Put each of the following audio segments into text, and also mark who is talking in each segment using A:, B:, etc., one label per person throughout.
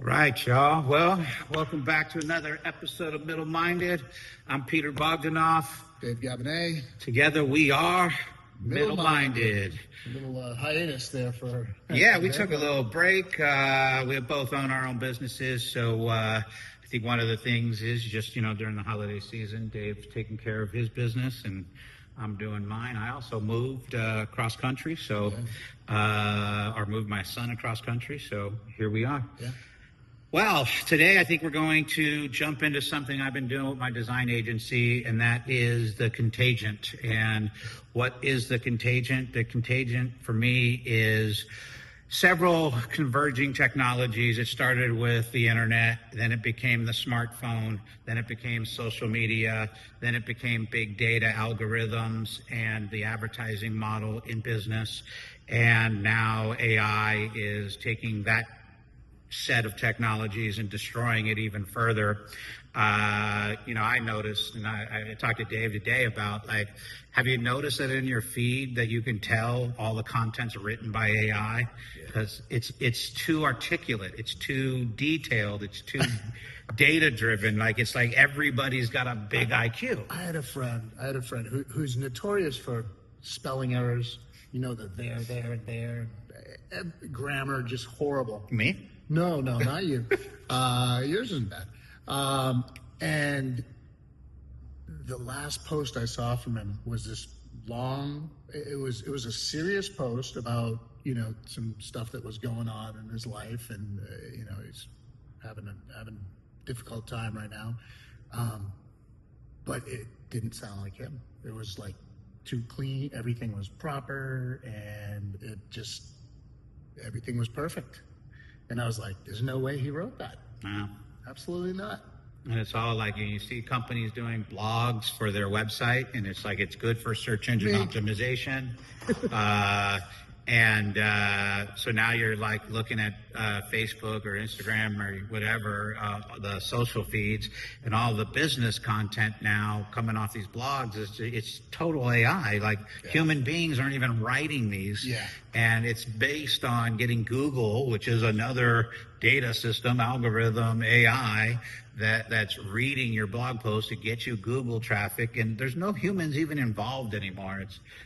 A: Right, y'all. Well, welcome back to another episode of Middle Minded. I'm Peter Bogdanoff.
B: Dave Gabinet.
A: Together we are Middle Minded.
B: A little hiatus there for...
A: Yeah, we took a little break. We both own our own businesses, so I think one of the things is just, during the holiday season, Dave's taking care of his business and I'm doing mine. I also moved cross country, or moved my son across country, so here we are.
B: Yeah.
A: Well, today I think we're going to jump into something I've been doing with my design agency, and that is the contagion. And what is the contagion? The contagion for me is several converging technologies. It started with the internet, then it became the smartphone, then it became social media, then it became big data algorithms and the advertising model in business. And now AI is taking that set of technologies and destroying it even further. I noticed, and I talked to Dave today about, have you noticed that in your feed that you can tell all the content's written by AI? Because it's too articulate, it's too detailed, it's too data driven. It's like everybody's got a big IQ.
B: I had a friend who's notorious for spelling errors. The there, grammar just horrible.
A: Me?
B: No, not you. Yours isn't bad. And the last post I saw from him was this long. It was a serious post about some stuff that was going on in his life, and he's having a difficult time right now. But it didn't sound like him. It was too clean. Everything was proper, and everything was perfect. And I was like, there's no way he wrote that.
A: No.
B: Absolutely not.
A: And it's all you see companies doing blogs for their website, and it's good for search engine optimization. So now you're looking at Facebook or Instagram or whatever, the social feeds, and all the business content now coming off these blogs it's total AI. Human beings aren't even writing these.
B: Yeah.
A: And it's based on getting Google, which is another data system, algorithm, AI, that's reading your blog post to get you Google traffic, and there's no humans even involved anymore.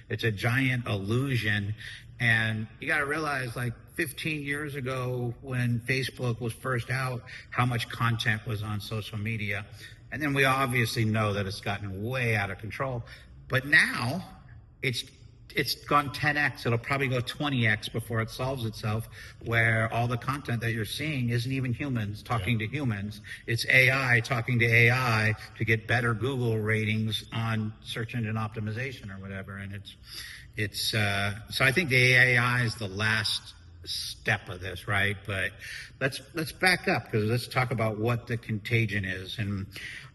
A: It's a giant illusion. And you got to realize 15 years ago when Facebook was first out, how much content was on social media. And then we obviously know that it's gotten way out of control. But now it's gone 10x. It'll probably go 20x before it solves itself, where all the content that you're seeing isn't even humans talking to humans. It's AI talking to AI to get better Google ratings on search engine optimization or whatever. And so I think the AI is the last step of this, right? But let's back up, because let's talk about what the contagion is. And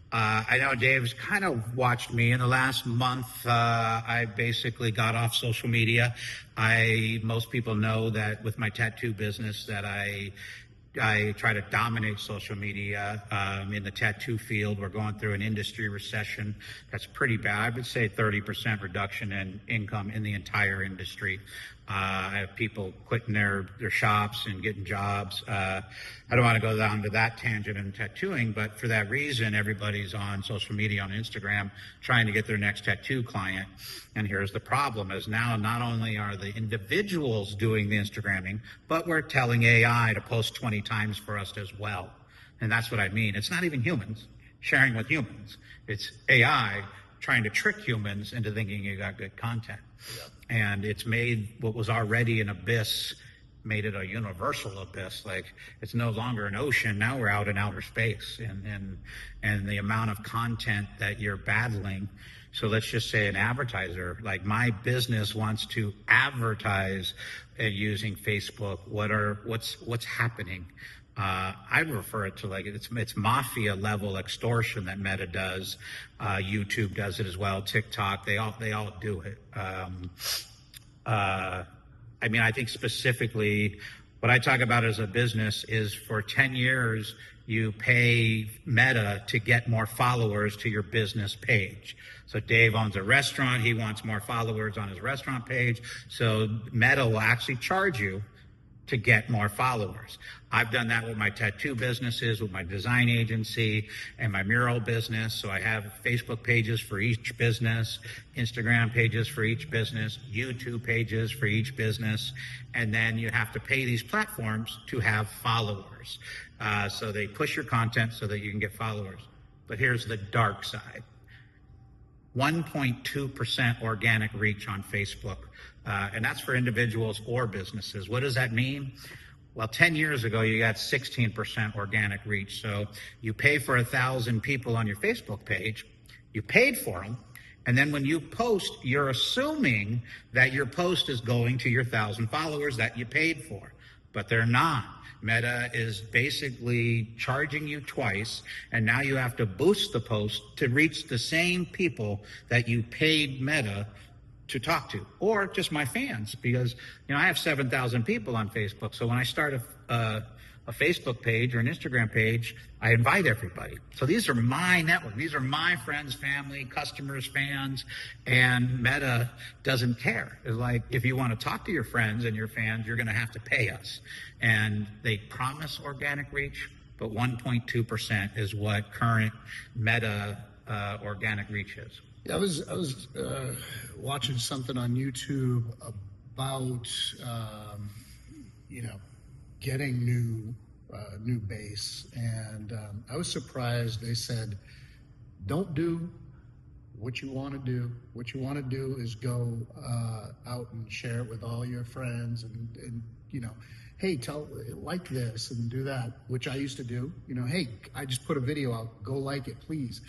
A: I know Dave's kind of watched me in the last month. I basically got off social media. Most people know that with my tattoo business that I try to dominate social media. In the tattoo field, we're going through an industry recession that's pretty bad. I would say 30% reduction in income in the entire industry. I have people quitting their shops and getting jobs. I don't want to go down to that tangent in tattooing, but for that reason, everybody's on social media, on Instagram, trying to get their next tattoo client. And here's the problem, is now not only are the individuals doing the Instagramming, but we're telling AI to post 20 times for us as well. And that's what I mean. It's not even humans sharing with humans. It's AI trying to trick humans into thinking you got good content. Yeah. And it's made what was already an abyss, made it a universal abyss. It's no longer an ocean. Now we're out in outer space, and the amount of content that you're battling. So let's just say an advertiser, my business wants to advertise using Facebook. What's happening? I refer it to it's mafia level extortion that Meta does. YouTube does it as well. TikTok, they all do it. I think specifically what I talk about as a business is for 10 years, you pay Meta to get more followers to your business page. So Dave owns a restaurant. He wants more followers on his restaurant page. So Meta will actually charge you to get more followers. I've done that with my tattoo businesses, with my design agency, and my mural business. So I have Facebook pages for each business, Instagram pages for each business, YouTube pages for each business, and then you have to pay these platforms to have followers. So they push your content so that you can get followers. But here's the dark side. 1.2% organic reach on Facebook. And that's for individuals or businesses. What does that mean? Well, 10 years ago, you got 16% organic reach. So you pay for 1,000 people on your Facebook page, you paid for them, and then when you post, you're assuming that your post is going to your 1,000 followers that you paid for, but they're not. Meta is basically charging you twice, and now you have to boost the post to reach the same people that you paid Meta to talk to, or just my fans, because I have 7,000 people on Facebook. So when I start a Facebook page or an Instagram page, I invite everybody. So these are my network. These are my friends, family, customers, fans, and Meta doesn't care. It's like, if you want to talk to your friends and your fans, you're going to have to pay us. And they promise organic reach, but 1.2% is what current Meta organic reach is.
B: Yeah, I was watching something on YouTube about getting new base, and I was surprised. They said, don't do what you want to do. What you want to do is go out and share it with all your friends, and hey, like this and do that, which I used to do. Hey, I just put a video out, go like it, please.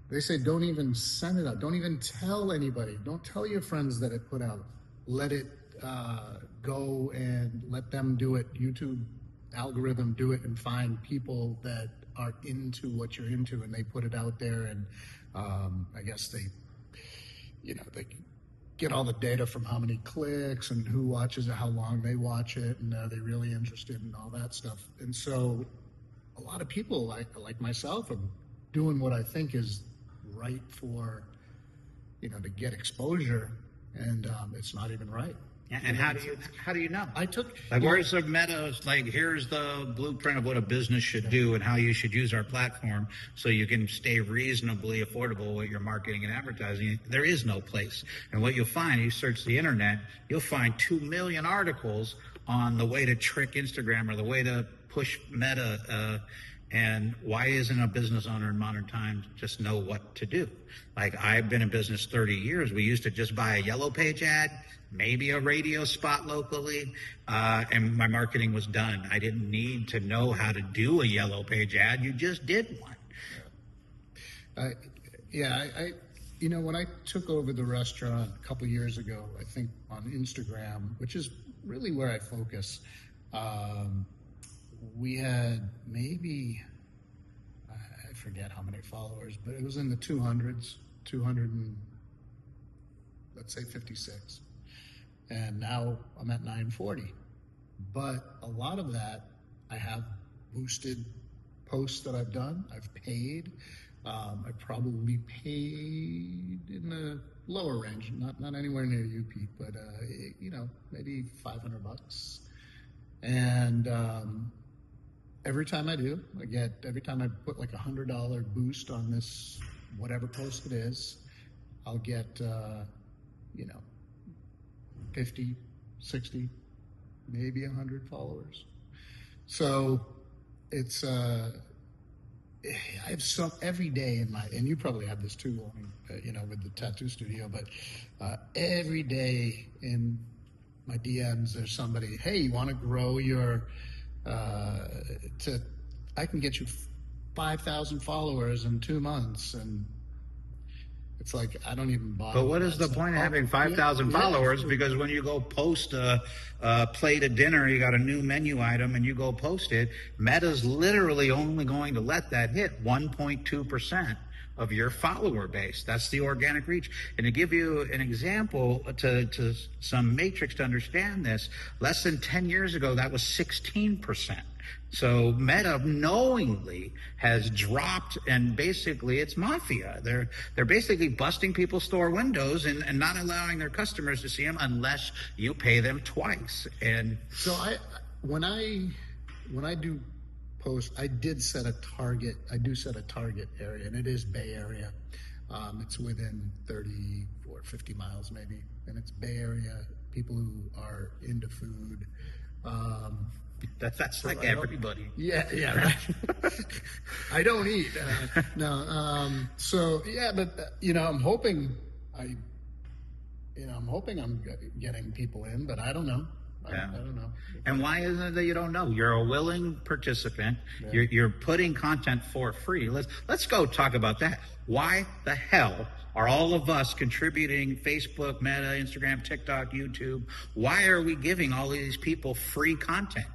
B: They say don't even send it out. Don't even tell anybody. Don't tell your friends that it put out. Let it go and let them do it. YouTube algorithm do it and find people that are into what you're into, and they put it out there. And I guess they get all the data from how many clicks and who watches it, how long they watch it, and are they really interested in all that stuff. And so a lot of people like myself are doing what I think is right for to get exposure, and it's not even right.
A: And how do you know? Where's the Meta? Like, here's the blueprint of what a business should do and how you should use our platform so you can stay reasonably affordable with your marketing and advertising. There is no place. And what you'll find, you search the internet, you'll find 2 million articles on the way to trick Instagram or the way to push Meta. And why isn't a business owner in modern times just know what to do? Like, I've been in business 30 years. We used to just buy a yellow page ad, maybe a radio spot locally, and my marketing was done. I didn't need to know how to do a yellow page ad. You just did one.
B: When I took over the restaurant a couple years ago, I think on Instagram, which is really where I focus, we had maybe, I forget how many followers, but it was in the 200s, 200 and let's say 56. And now I'm at 940. But a lot of that, I have boosted posts that I've done. I've paid. I probably paid in the lower range, not anywhere near you, Pete, but maybe $500. And every time I do, every time I put like $100 boost on this, whatever post it is, I'll get, 50, 60, maybe 100 followers. So it's, I have some every day in my, and you probably have this too, with the tattoo studio, but every day in my DMs, there's somebody, hey, you want to grow your, I can get you 5,000 followers in 2 months, and it's like, I don't even bother.
A: But what is the point of having 5,000 followers? Because when you go post a plate of dinner, you got a new menu item, and you go post it, Meta's literally only going to let that hit 1.2% of your follower base. That's the organic reach. And to give you an example, to some matrix to understand this, less than 10 years ago, that was 16%. So Meta knowingly has dropped, and basically it's mafia. They're basically busting people's store windows and not allowing their customers to see them unless you pay them twice. And
B: so when I do post, I did set a target. I do set a target area, and it is Bay Area. It's within 30 or 50 miles maybe, and it's Bay Area, people who are into food.
A: That's like everybody.
B: Yeah, right. I don't eat. No. So yeah, but I'm hoping I'm getting people in, but I don't know. I don't know.
A: And why isn't it that you don't know? You're a willing participant. Yeah. You're putting content for free. Let's go talk about that. Why the hell are all of us contributing Facebook, Meta, Instagram, TikTok, YouTube? Why are we giving all of these people free content?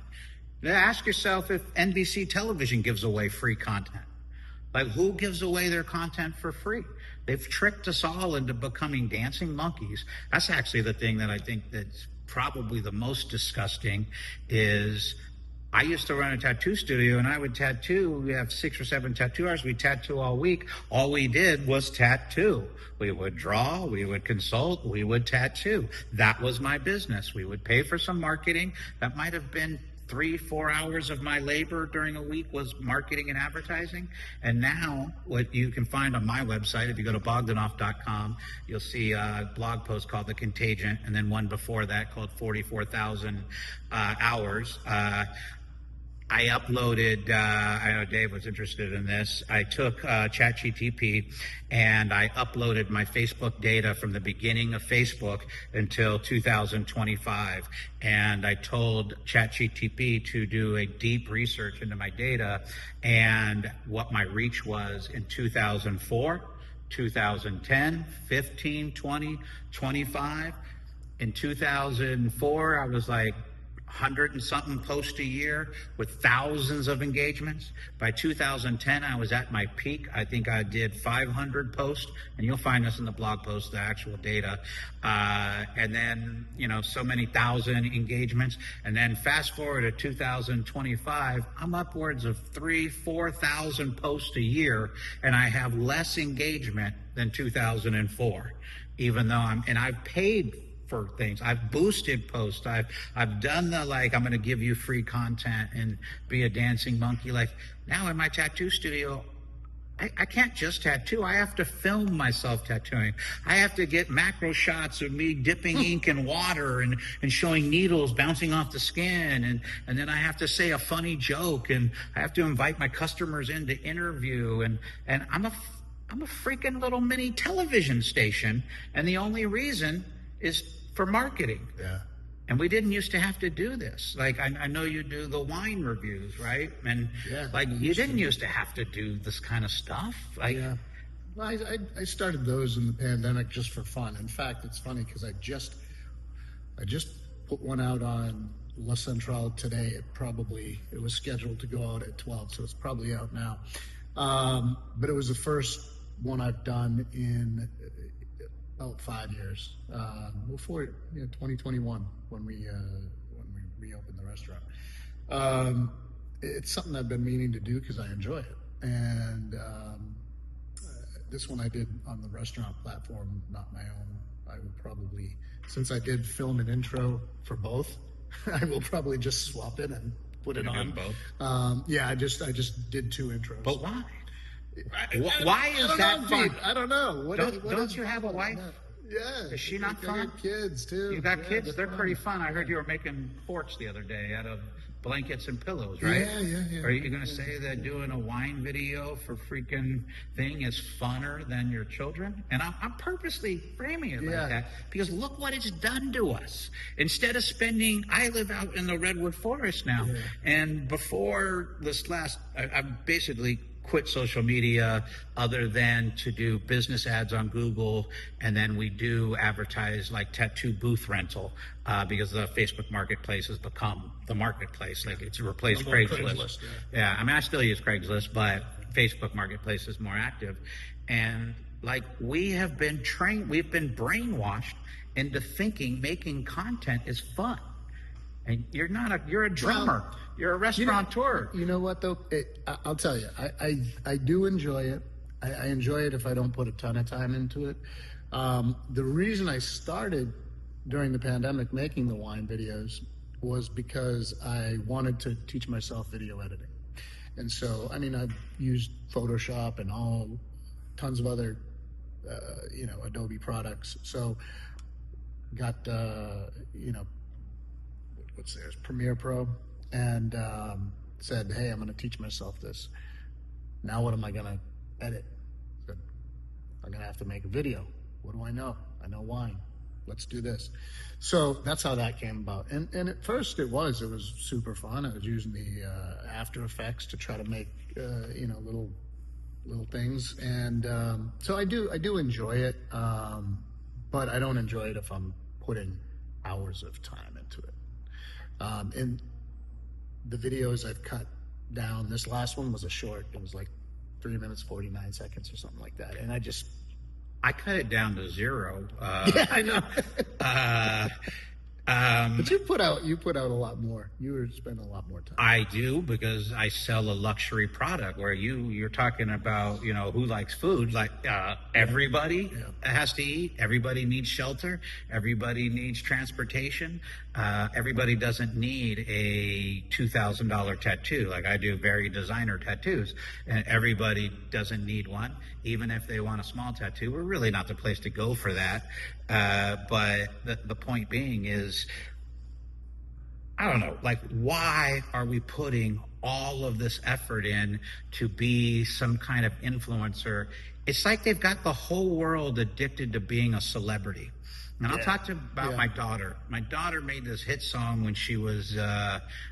A: Now ask yourself if NBC television gives away free content. Like, who gives away their content for free? They've tricked us all into becoming dancing monkeys. That's actually the thing that I think that's probably the most disgusting. Is I used to run a tattoo studio, and I would tattoo. We have 6 or 7 tattoo artists. We tattoo all week. All we did was tattoo. We would draw, we would consult, we would tattoo. That was my business. We would pay for some marketing. That might have been 3-4 hours of my labor during a week was marketing and advertising. And now what you can find on my website, if you go to bogdanoff.com, you'll see a blog post called The Contagion, and then one before that called 44,000 hours. I uploaded, I know Dave was interested in this. I took ChatGPT and I uploaded my Facebook data from the beginning of Facebook until 2025. And I told ChatGPT to do a deep research into my data and what my reach was in 2004, 2010, 15, 20, 25. In 2004, I was like 100 and something posts a year with thousands of engagements. By 2010, I was at my peak. I think I did 500 posts, and you'll find this in the blog post, the actual data. And then, so many thousand engagements. And then fast forward to 2025, I'm upwards of 3,000-4,000 posts a year, and I have less engagement than 2004, even though I've paid for things. I've boosted posts. I've done the, I'm going to give you free content and be a dancing monkey. Like, now in my tattoo studio, I can't just tattoo. I have to film myself tattooing. I have to get macro shots of me dipping ink in water and showing needles bouncing off the skin. And then I have to say a funny joke, and I have to invite my customers in to interview. And I'm a freaking little mini television station. And the only reason is for marketing.
B: Yeah.
A: And we didn't used to have to do this. Like, I know you do the wine reviews, right? And you didn't used to have to do this kind of stuff.
B: Yeah. Well, I started those in the pandemic just for fun. In fact, it's funny because I just put one out on La Centrale today. It was scheduled to go out at 12, so it's probably out now. But it was the first one I've done in about 5 years, before 2021 when we reopened the restaurant. It's something I've been meaning to do because I enjoy it, and this one I did on the restaurant platform, not my own. I will probably, since I did film an intro for both, I will probably just swap it and put it on
A: both.
B: I just did 2 intros.
A: But why? Why is that fun?
B: I don't know.
A: Don't you have a wife?
B: Yeah.
A: Is she not fun?
B: I got kids too.
A: You got kids? They're pretty fun. I heard you were making forks the other day out of blankets and pillows, right?
B: Yeah.
A: Are you going to say that doing a wine video for freaking thing is funner than your children? And I'm purposely framing it like that because look what it's done to us. Instead of I live out in the redwood forest now, and before this I've basically quit social media other than to do business ads on Google, and then we do advertise like tattoo booth rental because the Facebook marketplace has become the marketplace. Like, it's replaced Craigslist. Yeah, I still use Craigslist, but Facebook marketplace is more active. And we have been we've been brainwashed into thinking making content is fun. And you're not you're a drummer. You're a restaurateur.
B: You know what though? I'll tell you, I do enjoy it. I enjoy it if I don't put a ton of time into it. The reason I started during the pandemic making the wine videos was because I wanted to teach myself video editing. And so, I mean, I've used Photoshop and tons of other, Adobe products. So got, what's theirs, Premiere Pro, and said, hey, I'm going to teach myself this. Now what am I going to edit? Said, I'm going to have to make a video. What do I know? I know wine. Let's do this. So that's how that came about. And at first it was super fun. I was using the After Effects to try to make, little things. And so I do enjoy it. But I don't enjoy it if I'm putting hours of time into it. And the videos I've cut down, this last one was a short. It was like 3 minutes, 49 seconds or something like that. And
A: I cut it down to 0.
B: Yeah, I know. But you put out a lot more. You were spending a lot more time.
A: I do, because I sell a luxury product where you're talking about, who likes food. Like everybody has to eat. Everybody needs shelter. Everybody needs transportation. Everybody doesn't need a $2,000 tattoo. Like I do very designer tattoos, and everybody doesn't need one. Even if they want a small tattoo, we're really not the place to go for that. But the point being is, I don't know, like, why are we putting all of this effort in to be some kind of influencer? It's like they've got the whole world addicted to being a celebrity. And I'll talk about my daughter. My daughter made this hit song when she was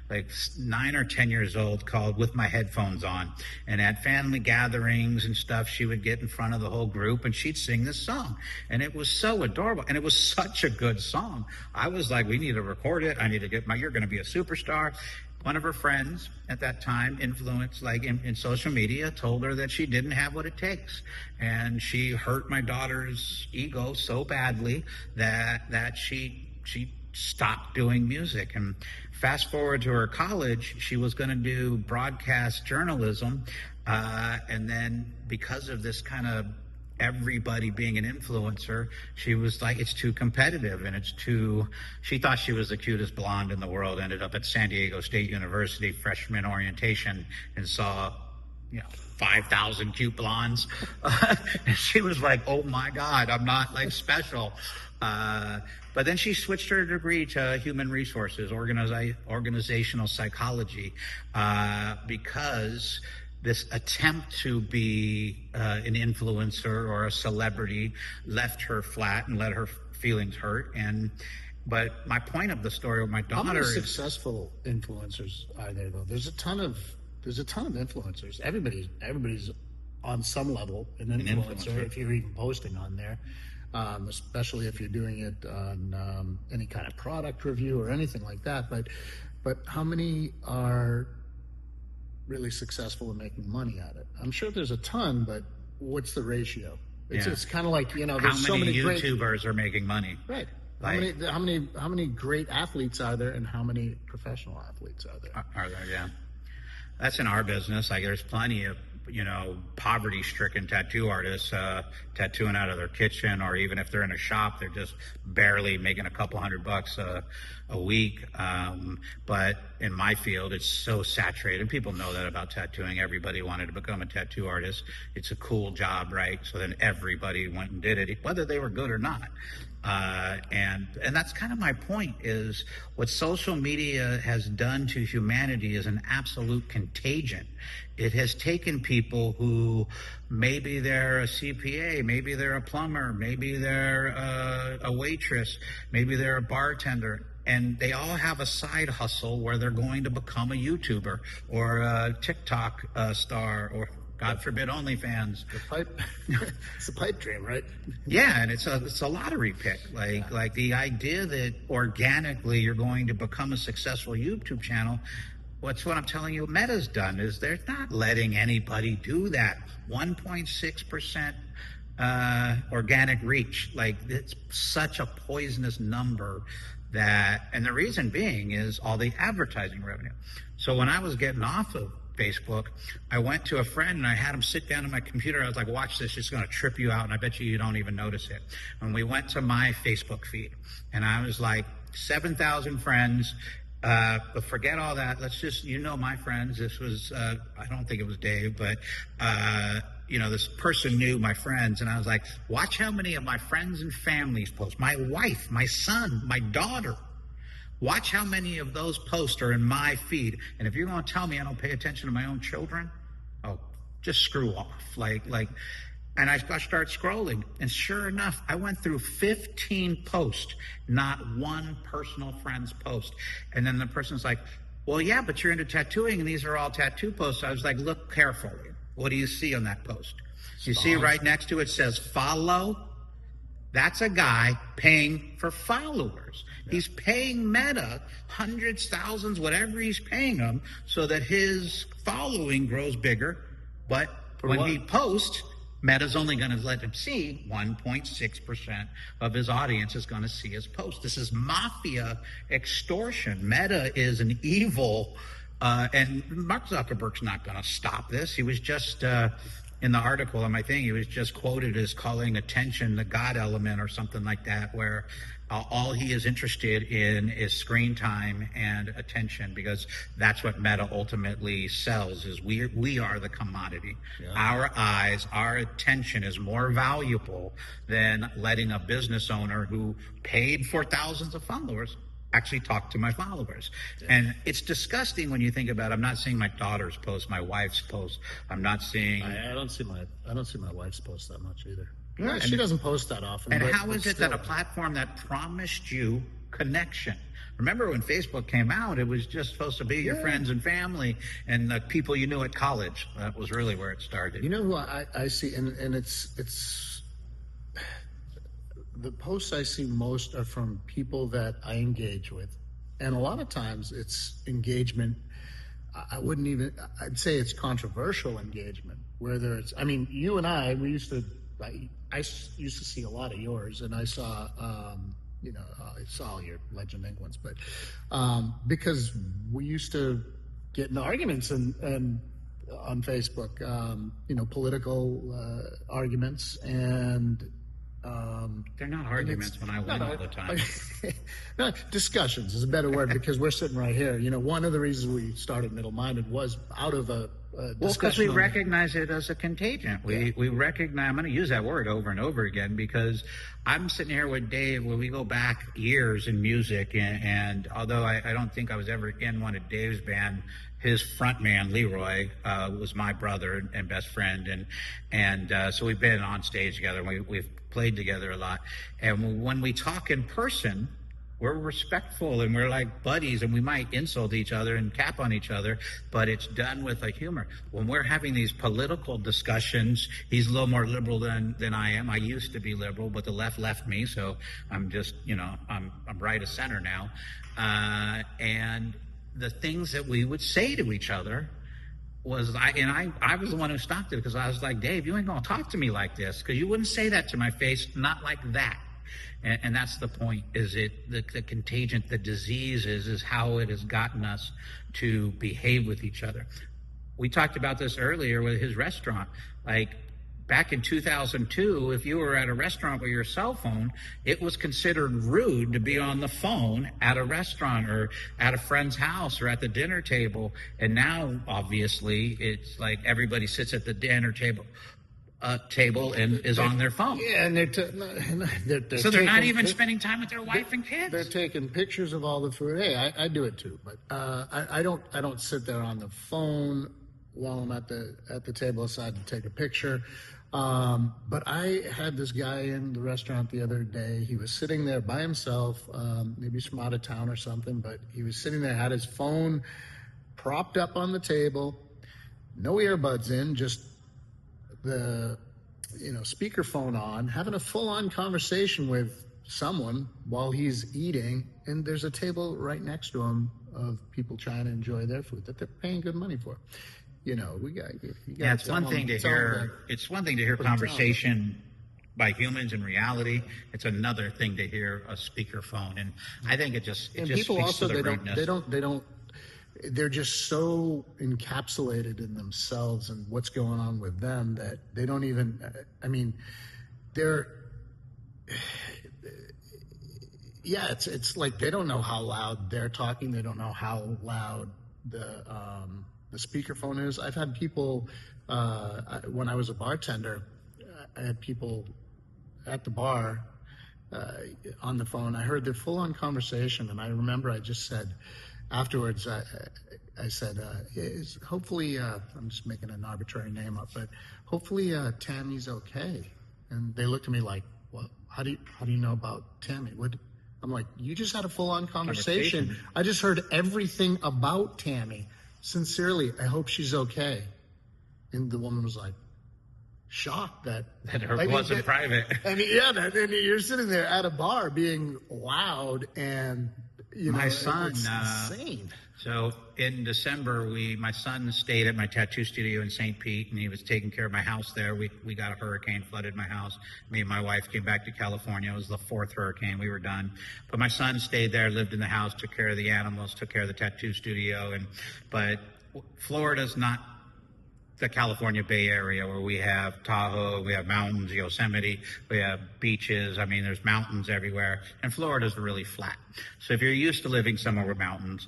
A: like 9 or 10 years old called With My Headphones On. And at family gatherings and stuff, she would get in front of the whole group and she'd sing this song. And it was so adorable. And it was such a good song. I was like, we need to record it. I need to you're going to be a superstar. One of her friends at that time, influenced like in social media, told her that she didn't have what it takes. And she hurt my daughter's ego so badly that she stopped doing music. And fast forward to her college, she was going to do broadcast journalism. And then because of this kind of everybody being an influencer, she was like, it's too competitive and she thought she was the cutest blonde in the world, ended up at San Diego State University freshman orientation and saw 5,000 cute blondes. And she was like, oh my God, I'm not like special. But then she switched her degree to human resources, organizational psychology, because this attempt to be an influencer or a celebrity left her flat and let her feelings hurt. But my point of the story with my daughter,
B: how many successful influencers are there though? There's a ton of influencers. Everybody's on some level an influencer if you're even posting on there, especially if you're doing it on any kind of product review or anything like that. But how many are really successful in making money at it? I'm sure there's a ton, but what's the ratio? It's kind of like, there's so many
A: YouTubers are making money.
B: Right. How many great athletes are there, and how many professional athletes are there?
A: Are there? Yeah. That's in our business. Like there's plenty of, poverty-stricken tattoo artists tattooing out of their kitchen, or even if they're in a shop, they're just barely making a couple $100 a week. But in my field, it's so saturated. People know that about tattooing. Everybody wanted to become a tattoo artist. It's a cool job, right? So then everybody went and did it, whether they were good or not. And that's kind of my point, is what social media has done to humanity is an absolute contagion. It has taken people who maybe they're a CPA, maybe they're a plumber, maybe they're a waitress, maybe they're a bartender, and they all have a side hustle where they're going to become a YouTuber or a TikTok star, or God forbid, OnlyFans.
B: It's a pipe dream, right?
A: Yeah, and it's a lottery pick. Like the idea that organically you're going to become a successful YouTube channel. What's what I'm telling you, Meta's done is they're not letting anybody do that. 1.6% organic reach. Like, it's such a poisonous number and the reason being is all the advertising revenue. So when I was getting off of Facebook, I went to a friend and I had him sit down at my computer. I was like, watch this, it's going to trip you out, and I bet you don't even notice it. And we went to my Facebook feed, and I was like, 7,000 friends. But forget all that. Let's just, my friends. This was, I don't think it was Dave, but, this person knew my friends. And I was like, watch how many of my friends and families post. My wife, my son, my daughter. Watch how many of those posts are in my feed. And if you're going to tell me I don't pay attention to my own children, oh, just screw off. And I start scrolling, and sure enough, I went through 15 posts, not one personal friend's post. And then the person's like, well, yeah, but you're into tattooing, and these are all tattoo posts. I was like, look carefully. What do you see on that post? You see right next to it says follow? That's a guy paying for followers. Yeah. He's paying Meta hundreds, thousands, whatever he's paying them, so that his following grows bigger. But when he posts, Meta's only going to let him see 1.6% of his audience is going to see his post. This is mafia extortion. Meta is an evil, and Mark Zuckerberg's not going to stop this. He was just, in the article on my thing, he was just quoted as calling attention the God element or something like that, where all he is interested in is screen time and attention, because that's what Meta ultimately sells. Is we are the commodity. Yeah. Our eyes, our attention is more valuable than letting a business owner who paid for thousands of followers actually talk to my followers. Yeah. And it's disgusting when you think about it. I'm not seeing my daughter's post, my wife's post. I'm not seeing.
B: I don't see my wife's post that much either. Yeah, she doesn't post that often.
A: And how is it that a platform that promised you connection? Remember when Facebook came out, it was just supposed to be your friends and family and the people you knew at college. That was really where it started.
B: You know who I see, and it's the posts I see most are from people that I engage with. And a lot of times it's engagement. I'd say it's controversial engagement, whether it's, you and I used to see a lot of yours, and I saw, I saw all your Legend Inc. ones, but because we used to get in arguments and on Facebook, political arguments, and
A: they're not arguments when I win all the time.
B: No, discussions is a better word, because we're sitting right here. One of the reasons we started Middle Minded was out of a discussion.
A: Well, because we recognize it as a contagion. We recognize, I'm going to use that word over and over again, because I'm sitting here with Dave when we go back years in music, and although I don't think I was ever in one of Dave's band, his front man, Leroy, was my brother and best friend, and so we've been on stage together. We've played together a lot, and when we talk in person, we're respectful and we're like buddies, and we might insult each other and cap on each other, but it's done with a humor. When we're having these political discussions, he's a little more liberal than I am. I used to be liberal, but the left left me, so I'm just, I'm right of center now. And the things that we would say to each other was, I was the one who stopped it, because I was like, Dave, you ain't gonna talk to me like this, because you wouldn't say that to my face, not like that. And that's the point, is the contagion, the disease is how it has gotten us to behave with each other. We talked about this earlier with his restaurant. Like, back in 2002, if you were at a restaurant with your cell phone, it was considered rude to be on the phone at a restaurant or at a friend's house or at the dinner table. And now, obviously, it's like everybody sits at the dinner table and is on their phone.
B: Yeah, and
A: they're not even spending time with their wife and kids.
B: They're taking pictures of all the food. Hey, I do it too, but I don't sit there on the phone while I'm at the table aside to take a picture. But I had this guy in the restaurant the other day. He was sitting there by himself, maybe he's from out of town or something, but he was sitting there, had his phone propped up on the table, no earbuds in, just the speakerphone on, having a full-on conversation with someone while he's eating, and there's a table right next to him of people trying to enjoy their food that they're paying good money for.
A: It's one thing to hear conversation by humans in reality. It's another thing to hear a speakerphone, and I think it just
B: people
A: speaks
B: also
A: to the rudeness.
B: They're just so encapsulated in themselves and what's going on with them that they don't even. I mean, they're. Yeah, it's like they don't know how loud they're talking. They don't know how loud the speakerphone is. I've had people when I was a bartender. I had people at the bar on the phone. I heard their full-on conversation, and I remember I just said afterwards. I said, hopefully, I'm just making an arbitrary name up, but hopefully Tammy's okay. And they looked at me like, "What? How do you know about Tammy?" I'm like, "You just had a full-on conversation. I just heard everything about Tammy. Sincerely, I hope she's okay." And the woman was like, shocked that
A: it wasn't private.
B: And and you're sitting there at a bar being loud, and
A: my son,
B: it's insane.
A: So in December, my son stayed at my tattoo studio in St. Pete, and he was taking care of my house there. We got a hurricane, flooded my house. Me and my wife came back to California. It was the 4th hurricane. We were done. But my son stayed there, lived in the house, took care of the animals, took care of the tattoo studio. But Florida's not the California Bay Area, where we have Tahoe, we have mountains, Yosemite, we have beaches. I mean, there's mountains everywhere. And Florida's really flat. So if you're used to living somewhere with mountains,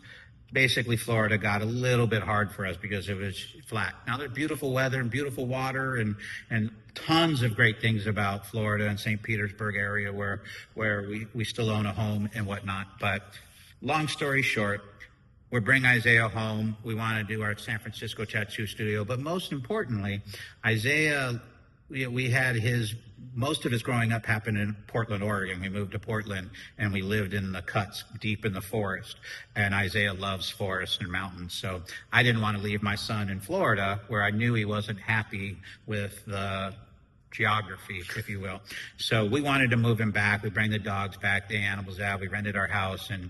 A: basically Florida got a little bit hard for us because it was flat. Now there's beautiful weather and beautiful water and tons of great things about Florida and St. Petersburg area where we still own a home and whatnot. But long story short, we bring Isaiah home. We want to do our San Francisco tattoo studio. But most importantly, Isaiah, we had most of his growing up happened in Portland, Oregon. We moved to Portland, and we lived in the cuts deep in the forest. And Isaiah loves forests and mountains. So I didn't want to leave my son in Florida, where I knew he wasn't happy with the geography, if you will. So we wanted to move him back. We bring the dogs back, the animals out. We rented our house, and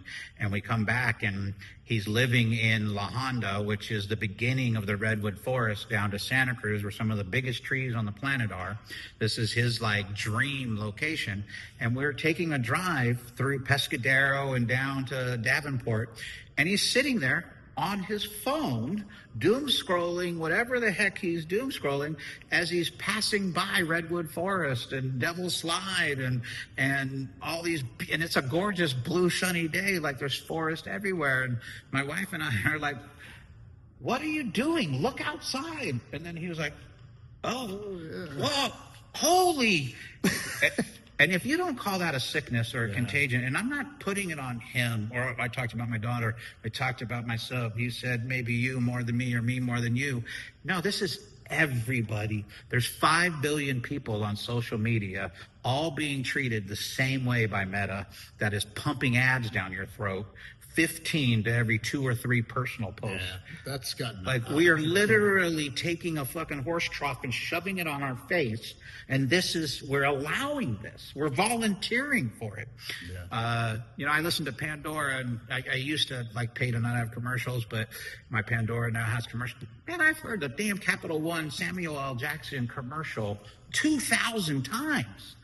A: we come back, and he's living in La Honda, which is the beginning of the redwood forest down to Santa Cruz, where some of the biggest trees on the planet are. This is his dream location. And we're taking a drive through Pescadero and down to Davenport, and he's sitting there on his phone, doom scrolling, whatever the heck he's doom scrolling, as he's passing by Redwood Forest and Devil's Slide and all these, and it's a gorgeous blue sunny day, like there's forest everywhere. And my wife and I are like, "What are you doing? Look outside." And then he was like, "Oh, whoa, holy." And if you don't call that a sickness or a contagion, and I'm not putting it on him, or I talked about my daughter, I talked about myself. You said maybe you more than me or me more than you. No, this is everybody. There's 5 billion people on social media, all being treated the same way by Meta, that is pumping ads down your throat. 15 to every 2 or 3 personal posts.
B: Yeah, that's gotten
A: we are literally taking a fucking horse trough and shoving it on our face, and we're allowing this. We're volunteering for it. Yeah. I listen to Pandora, and I used to pay to not have commercials, but my Pandora now has commercials. Man, I've heard the damn Capital One Samuel L. Jackson commercial 2,000 times.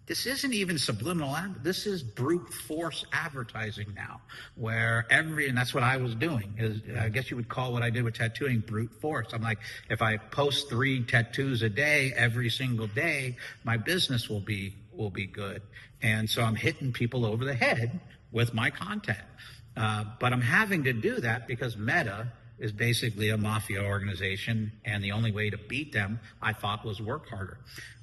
A: This isn't even subliminal. This is brute force advertising now, and that's what I was doing. I guess you would call what I did with tattooing brute force. I'm like, if I post 3 tattoos a day, every single day, my business will be good. And so I'm hitting people over the head with my content. But I'm having to do that because Meta is basically a mafia organization, and the only way to beat them, I thought, was work harder.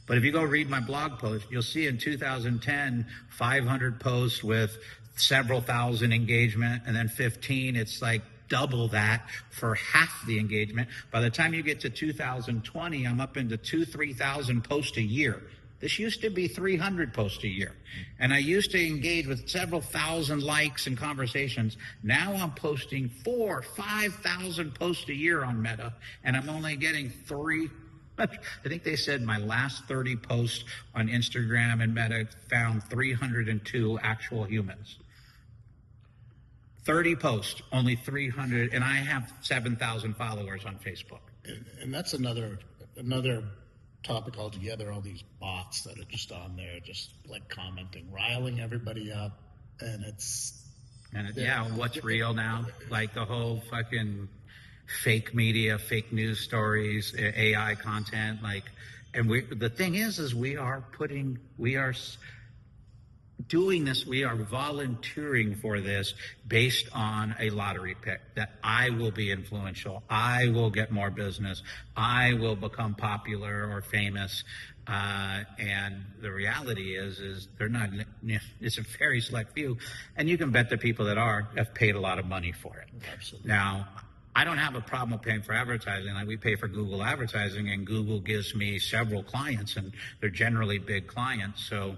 A: But if you go read my blog post, you'll see in 2010, 500 posts with several thousand engagement, and then 15, it's double that for half the engagement. By the time you get to 2020, I'm up into 3,000 posts a year. This used to be 300 posts a year. And I used to engage with several thousand likes and conversations. Now I'm posting 4,000 or 5,000 posts a year on Meta, and I'm only getting 3. I think they said my last 30 posts on Instagram and Meta found 302 actual humans. 30 posts, only 300, and I have 7,000 followers on Facebook.
B: And that's another topic altogether. All these bots that are just on there, just like commenting, riling everybody up, and
A: what's real now? Like the whole fucking fake media, fake news stories, AI content, like, and the thing is we are doing this, we are volunteering for this based on a lottery pick that I will be influential, I will get more business, I will become popular or famous, and the reality is they're not. It's a very select few, and you can bet the people that have paid a lot of money for it.
B: Absolutely.
A: Now, I don't have a problem with paying for advertising. Like, we pay for Google advertising, and Google gives me several clients, and they're generally big clients. So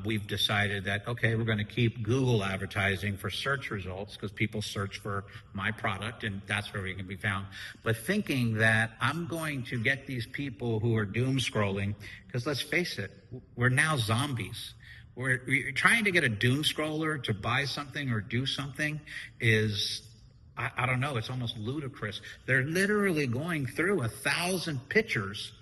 A: we've decided that, okay, we're going to keep Google advertising for search results because people search for my product, and that's where we can be found. But thinking that I'm going to get these people who are doom scrolling, because let's face it, we're now zombies. We're trying to get a doom scroller to buy something or do something is, I don't know, it's almost ludicrous. They're literally going through 1,000 pictures,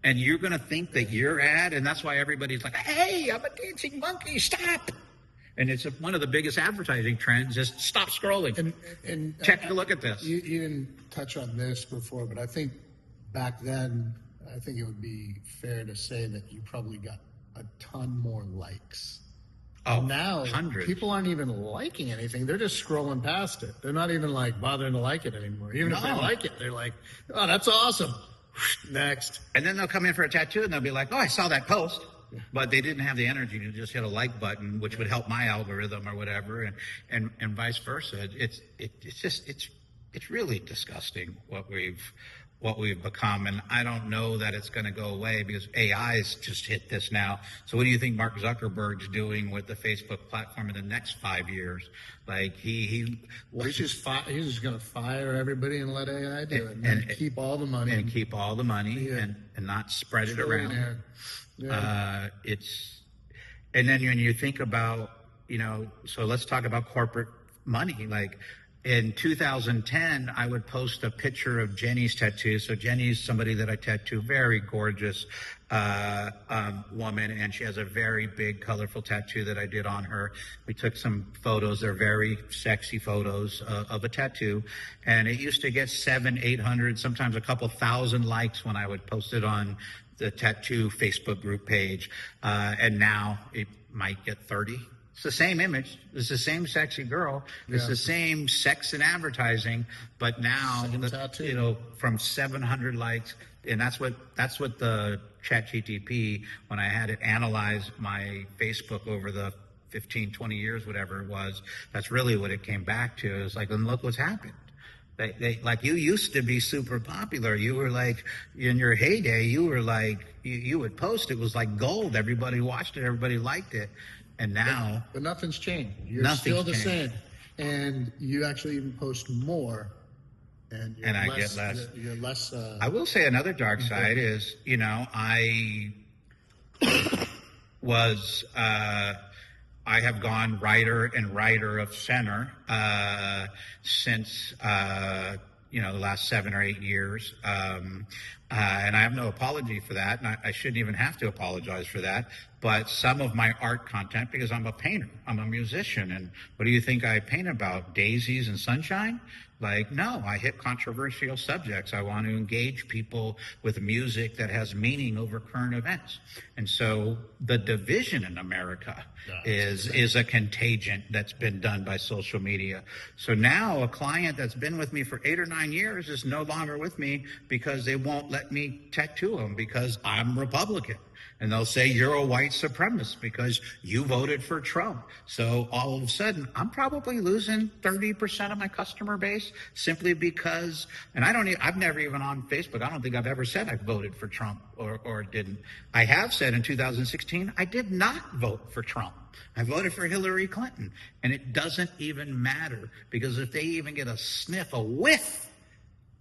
A: and you're going to think that your ad, and that's why everybody's like, hey, I'm a dancing monkey, stop. And it's one of the biggest advertising trends is stop scrolling. And take a look at this.
B: You didn't touch on this before, but I think back then, I think it would be fair to say that you probably got a ton more likes.
A: Oh,
B: now
A: hundreds.
B: People aren't even liking anything. They're just scrolling past it. They're not even like bothering to like it anymore. Even if they like it, they're like, oh, that's awesome. Next.
A: And then they'll come in for a tattoo and they'll be like, oh, I saw that post. But they didn't have the energy to just hit a like button, which would help my algorithm or whatever, and vice versa. It's really disgusting what we've become, and I don't know that it's going to go away because AI's just hit this now. So what do you think Mark Zuckerberg's doing with the Facebook platform in the next 5 years? Like he's
B: just going to fire everybody and let AI do it, and keep all the money,
A: and not spread it around.
B: Yeah.
A: And then when you think about, so let's talk about corporate money. Like in 2010, I would post a picture of Jenny's tattoo. So Jenny's somebody that I tattoo, very gorgeous woman, and she has a very big, colorful tattoo that I did on her. We took some photos. They're very sexy photos of a tattoo, and it used to get 700, 800, sometimes a couple thousand likes when I would post it on the tattoo Facebook group page, and now it might get 30. It's the same image. It's the same sexy girl. It's the same sex and advertising, but now from 700 likes, and that's what the ChatGPT, when I had it analyze my Facebook over the 15, 20 years, whatever it was, that's really what it came back to. It's like, and look what's happened. They like, you used to be super popular. You were like, in your heyday, you were like, you would post, it was like gold. Everybody watched it. Everybody liked it. And now.
B: But nothing's changed. You're still the same. And you actually even post more. And I get less. You're less.
A: I will say another dark side is, I was, I have gone writer of center since the last 7 or 8 years, and I have no apology for that, and I shouldn't even have to apologize for that. But some of my art content, because I'm a painter, I'm a musician, and what do you think I paint about? Daisies and sunshine? Like, no, I hit controversial subjects. I want to engage people with music that has meaning over current events. And so the division in America is a contagion that's been done by social media. So now a client that's been with me for 8 or 9 years is no longer with me because they won't let me tattoo them because I'm Republican. And they'll say, you're a white supremacist because you voted for Trump. So all of a sudden, I'm probably losing 30% of my customer base simply because, and I've never even on Facebook, I don't think I've ever said I voted for Trump or didn't. I have said in 2016, I did not vote for Trump. I voted for Hillary Clinton. And it doesn't even matter because if they even get a sniff, a whiff,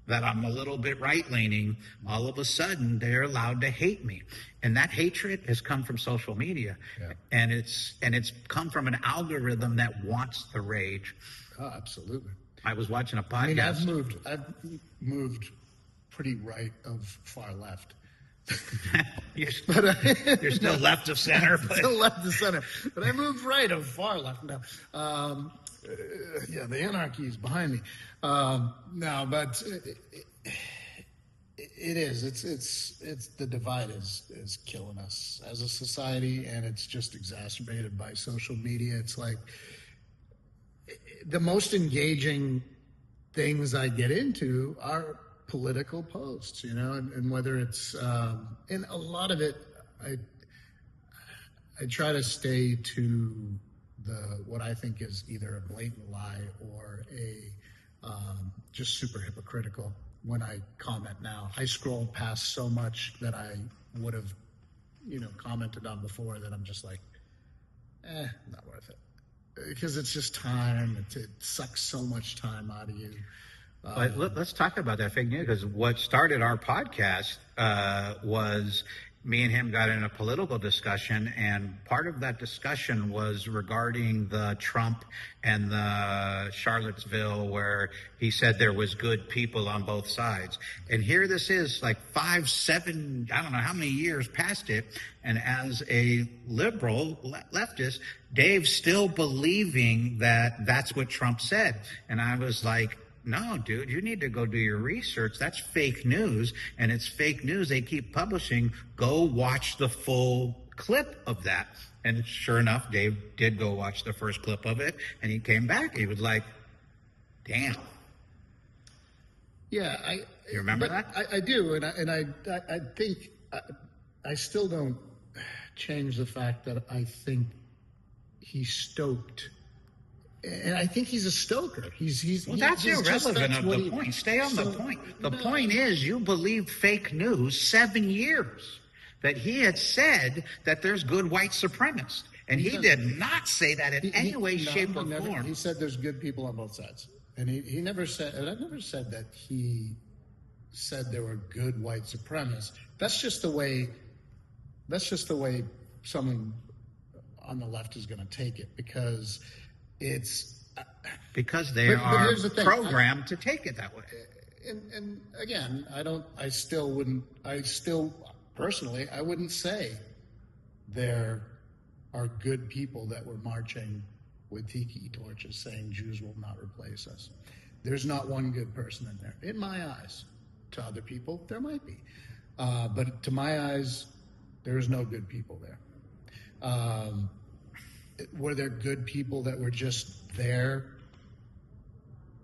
A: that I'm a little bit right-leaning, all of a sudden they're allowed to hate me. And that hatred has come from social media. Yeah. And it's come from an algorithm that wants the rage.
B: Oh, absolutely.
A: I was watching a podcast.
B: I've moved pretty right of far left.
A: You're still left of center. But...
B: Still left of center. But I moved right of far left now. The anarchy is behind me. No, but it is. It's the divide is killing us as a society, and it's just exacerbated by social media. It's like the most engaging things I get into are political posts, and whether it's and a lot of it, I try to stay to what I think is either a blatant lie or a just super hypocritical when I comment now. I scroll past so much that I would have, commented on before that I'm just like, not worth it. Because it's just time. It sucks so much time out of you.
A: But let's talk about that fake news, because what started our podcast was me and him got in a political discussion, and part of that discussion was regarding the Trump and the Charlottesville, where he said there was good people on both sides. And here this is like 5, 7, I don't know how many years past it. And as a liberal leftist, Dave's still believing that that's what Trump said. And I was like, no, dude, you need to go do your research. That's fake news, and it's fake news they keep publishing. Go watch the full clip of that. And sure enough, Dave did go watch the first clip of it, and he came back. He was like, damn.
B: Yeah,
A: you remember that?
B: I do, and I think I still don't change the fact that I think he's stoked. And I think he's a stoker.
A: That's irrelevant of the point. Stay on the point. The point is, you believed fake news 7 years that he had said that there's good white supremacists. And he did not say that in any way, shape, or form.
B: He said there's good people on both sides. And he never said, and I never said that he said there were good white supremacists. That's just the way someone on the left is going to take it, because
A: they are programmed to take it that way.
B: And again, I personally wouldn't say there are good people that were marching with tiki torches saying Jews will not replace us. There's not one good person in there, in my eyes. To other people, there might be. But to my eyes, there's no good people there. Were there good people that were just there?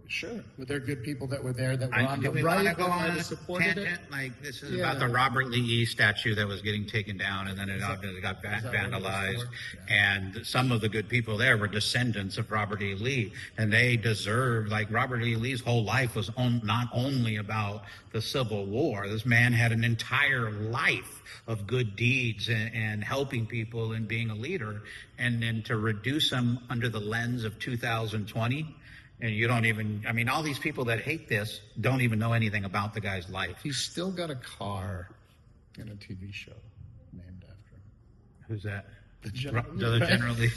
B: Sure. Were there good people that were there that were on the right that might have supported it?
A: Like, this is about the Robert Lee statue that was getting taken down, and then it obviously got vandalized. And some of the good people there were descendants of Robert E. Lee, and they deserved, like, Robert E. Lee's whole life was not only about the Civil War. This man had an entire life of good deeds and helping people and being a leader, and then to reduce him under the lens of 2020. And you don't even, all these people that hate this don't even know anything about the guy's life.
B: He's still got a car in a TV show named after him.
A: Who's that?
B: The General
A: Lee.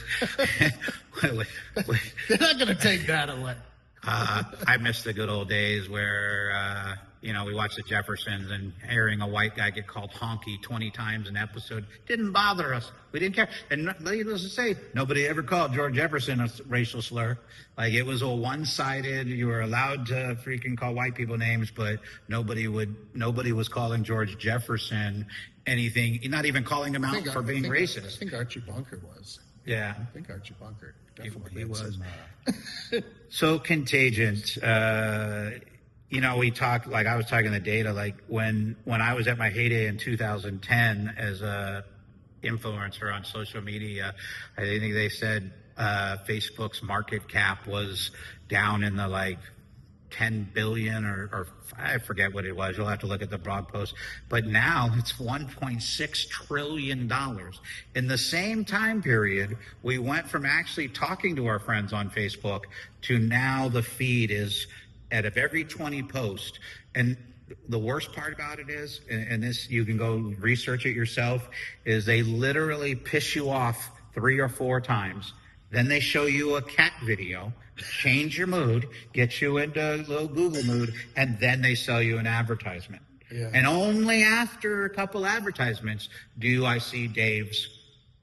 A: Wait.
B: They're not going to take that away.
A: I miss the good old days where, we watched the Jeffersons, and hearing a white guy get called honky 20 times an episode didn't bother us. We didn't care. And needless to say, nobody ever called George Jefferson a racial slur. Like, it was a one-sided, you were allowed to freaking call white people names, but nobody was calling George Jefferson anything, not even calling him out for being racist.
B: I think Archie Bunker was.
A: Yeah.
B: I think Archie Bunker definitely
A: he was.
B: Some,
A: So Contagion, we talked, like I was talking the data, like when I was at my heyday in 2010 as a influencer on social media, I think they said Facebook's market cap was down in the like 10 billion or I forget what it was. You'll have to look at the blog post. But now it's $1.6 trillion. In the same time period, we went from actually talking to our friends on Facebook to now the feed is out of every 20 posts. And the worst part about it is, and this you can go research it yourself, is they literally piss you off 3 or 4 times. Then they show you a cat video, change your mood, get you into a little Google mood, and then they sell you an advertisement.
B: Yeah.
A: And only after a couple advertisements do I see Dave's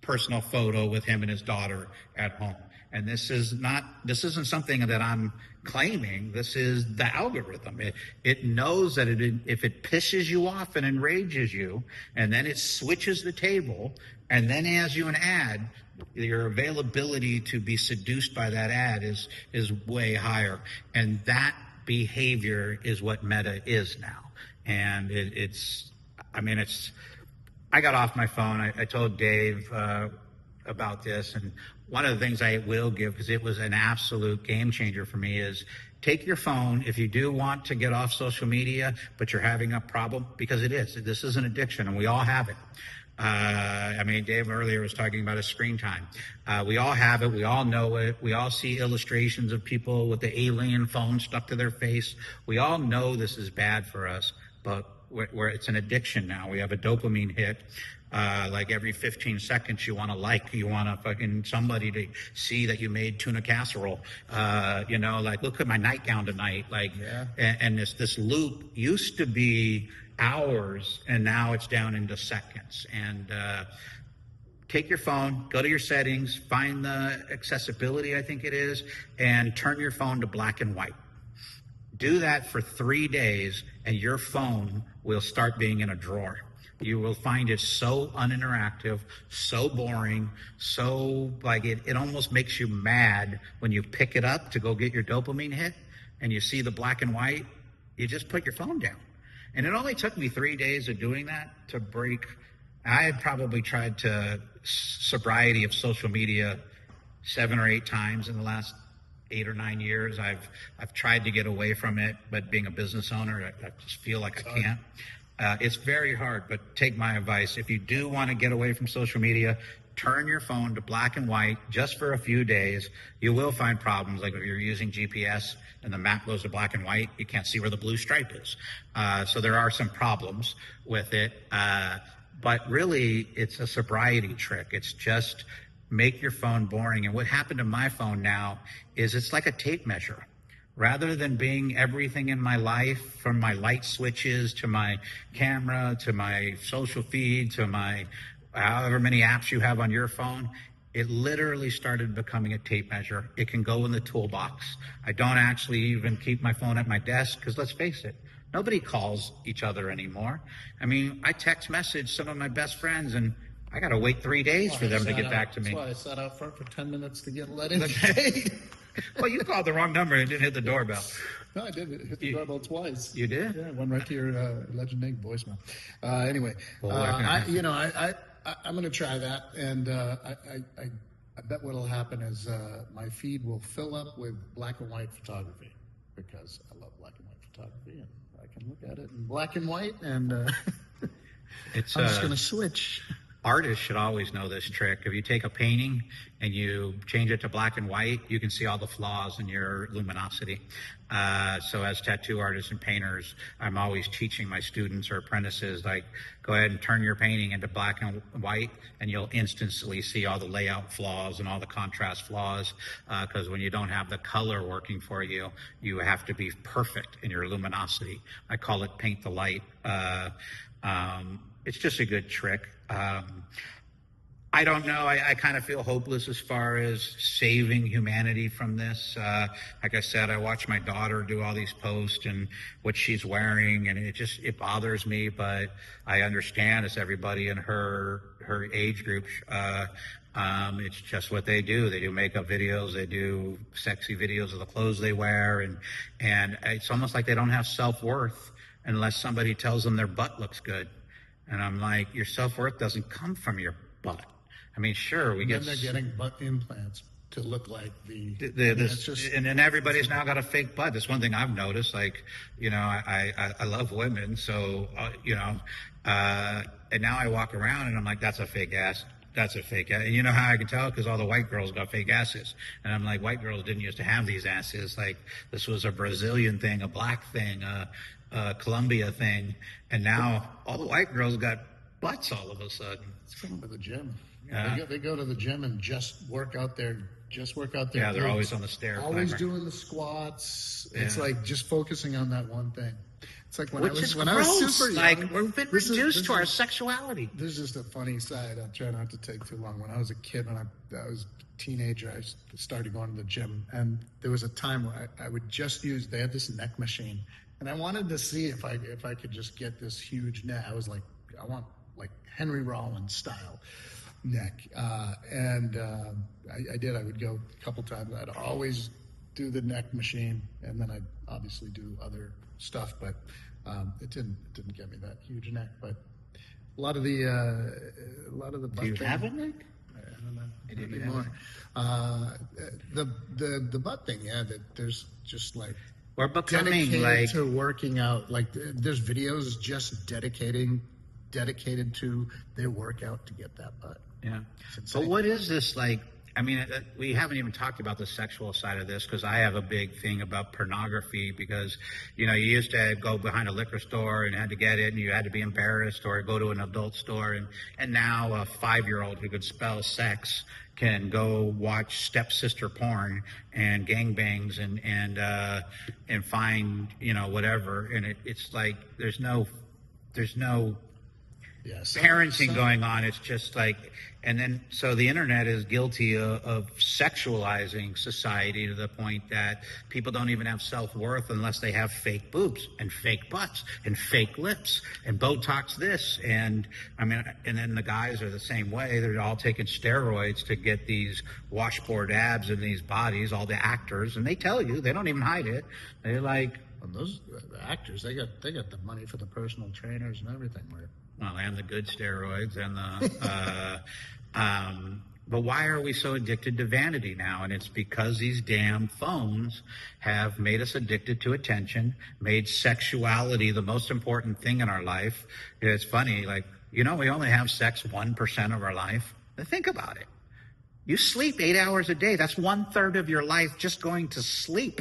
A: personal photo with him and his daughter at home. And this isn't something that I'm claiming. This is the algorithm. It knows that if it pisses you off and enrages you, and then it switches the table, and then has you an ad, your availability to be seduced by that ad is way higher. And that behavior is what Meta is now. And I got off my phone. I told Dave about this, and one of the things I will give, because it was an absolute game changer for me, is take your phone if you do want to get off social media, but you're having a problem, because this is an addiction, and we all have it. Dave earlier was talking about his screen time. We all have it. We all know it. We all see illustrations of people with the alien phone stuck to their face. We all know this is bad for us, but where it's an addiction now. We have a dopamine hit. Like every 15 seconds you want to fucking somebody to see that you made tuna casserole. Like, look at my nightgown tonight. Like, yeah. And this loop used to be hours, and now it's down into seconds. And take your phone, go to your settings, find the accessibility, I think it is, and turn your phone to black and white. Do that for 3 days, and your phone will start being in a drawer. You will find it so uninteractive, so boring, so like it almost makes you mad when you pick it up to go get your dopamine hit and you see the black and white. You just put your phone down. And it only took me 3 days of doing that to break. I had probably tried to sobriety of social media 7 or 8 times in the last 8 or 9 years. I've tried to get away from it, but being a business owner, I just feel like I can't. It's very hard, but take my advice. If you do want to get away from social media, turn your phone to black and white just for a few days. You will find problems, like if you're using GPS and the map goes to black and white, you can't see where the blue stripe is. So there are some problems with it. But really, it's a sobriety trick. It's just make your phone boring. And what happened to my phone now is it's like a tape measure. Rather than being everything in my life, from my light switches to my camera to my social feed to my however many apps you have on your phone, it literally started becoming a tape measure. It can go in the toolbox. I don't actually even keep my phone at my desk because, let's face it, nobody calls each other anymore. I mean, I text message some of my best friends, and I got to wait 3 days for them to get back to me.
B: That's why I sat out front for 10 minutes to get let in.
A: Well, you called the wrong number and didn't hit the doorbell.
B: No, I did. Hit the doorbell twice.
A: You did?
B: Yeah, went right to your legendary voicemail. Anyway, I'm going to try that, and I bet what'll happen is my feed will fill up with black and white photography, because I love black and white photography, and I can look at it in black and white, and I'm just going to switch.
A: Artists should always know this trick. If you take a painting and you change it to black and white, you can see all the flaws in your luminosity. So as tattoo artists and painters, I'm always teaching my students or apprentices, like, go ahead and turn your painting into black and white, and you'll instantly see all the layout flaws and all the contrast flaws. Because when you don't have the color working for you, you have to be perfect in your luminosity. I call it paint the light. It's just a good trick. I don't know. I kind of feel hopeless as far as saving humanity from this. Like I said, I watch my daughter do all these posts and what she's wearing, and it bothers me, but I understand it's everybody in her age group. It's just what they do. They do makeup videos. They do sexy videos of the clothes they wear. And it's almost like they don't have self-worth unless somebody tells them their butt looks good. And I'm like, your self-worth doesn't come from your butt. I mean, sure, we get...
B: Then they're getting butt implants to look like
A: and then everybody's now got a fake butt. That's one thing I've noticed. Like, I love women, so, and now I walk around and I'm like, that's a fake ass. That's a fake ass. And you know how I can tell? Because all the white girls got fake asses. And I'm like, white girls didn't used to have these asses. Like, this was a Brazilian thing, a black thing, a Colombia thing, and now all the white girls got butts all of a sudden.
B: It's going to the gym. They go to the gym and just work out there.
A: Yeah, they're always on the stair.
B: Always doing the squats. It's like just focusing on that one thing. It's like when
A: Which
B: I was
A: is
B: when I was
A: gross.
B: super young.
A: Like, we've been
B: This is-
A: reduced
B: this
A: to our
B: is-
A: sexuality.
B: This is just a funny side. I'll try not to take too long. When I was a kid, when I was a teenager, I started going to the gym, and there was a time where I would just use. They had this neck machine, and I wanted to see if I could just get this huge neck. I was like, I want like Henry Rollins style neck, and I did. I would go a couple times. I'd always do the neck machine, and then I'd obviously do other stuff, but it didn't get me that huge neck. But a lot of the
A: Do you have a neck?
B: I don't know.
A: I didn't
B: Anymore. The butt thing, yeah. That there's just like
A: We're becoming
B: dedicated
A: like
B: to working out. Like there's videos just dedicated to their workout to get that butt.
A: yeah.
B: It's insane.
A: But what is this like? I mean, we haven't even talked about the sexual side of this because I have a big thing about pornography because, you know, you used to go behind a liquor store and had to get it and you had to be embarrassed or go to an adult store. And now a 5-year-old who could spell sex can go watch stepsister porn and gangbangs and find, you know, whatever. And it's like there's no parenting going on. It's just like, and then so the internet is guilty of sexualizing society to the point that people don't even have self-worth unless they have fake boobs and fake butts and fake lips and Botox this. And I mean, and then the guys are the same way. They're all taking steroids to get these washboard abs and these bodies, all the actors, and they tell you, they don't even hide it. They're like,
B: And those actors, they got the money for the personal trainers and everything.
A: well, and the good steroids and but why are we so addicted to vanity now? And it's because these damn phones have made us addicted to attention, made sexuality the most important thing in our life. It's funny, like, you know, we only have sex 1% of our life. Now think about it. You sleep 8 hours a day. That's 1/3 of your life just going to sleep.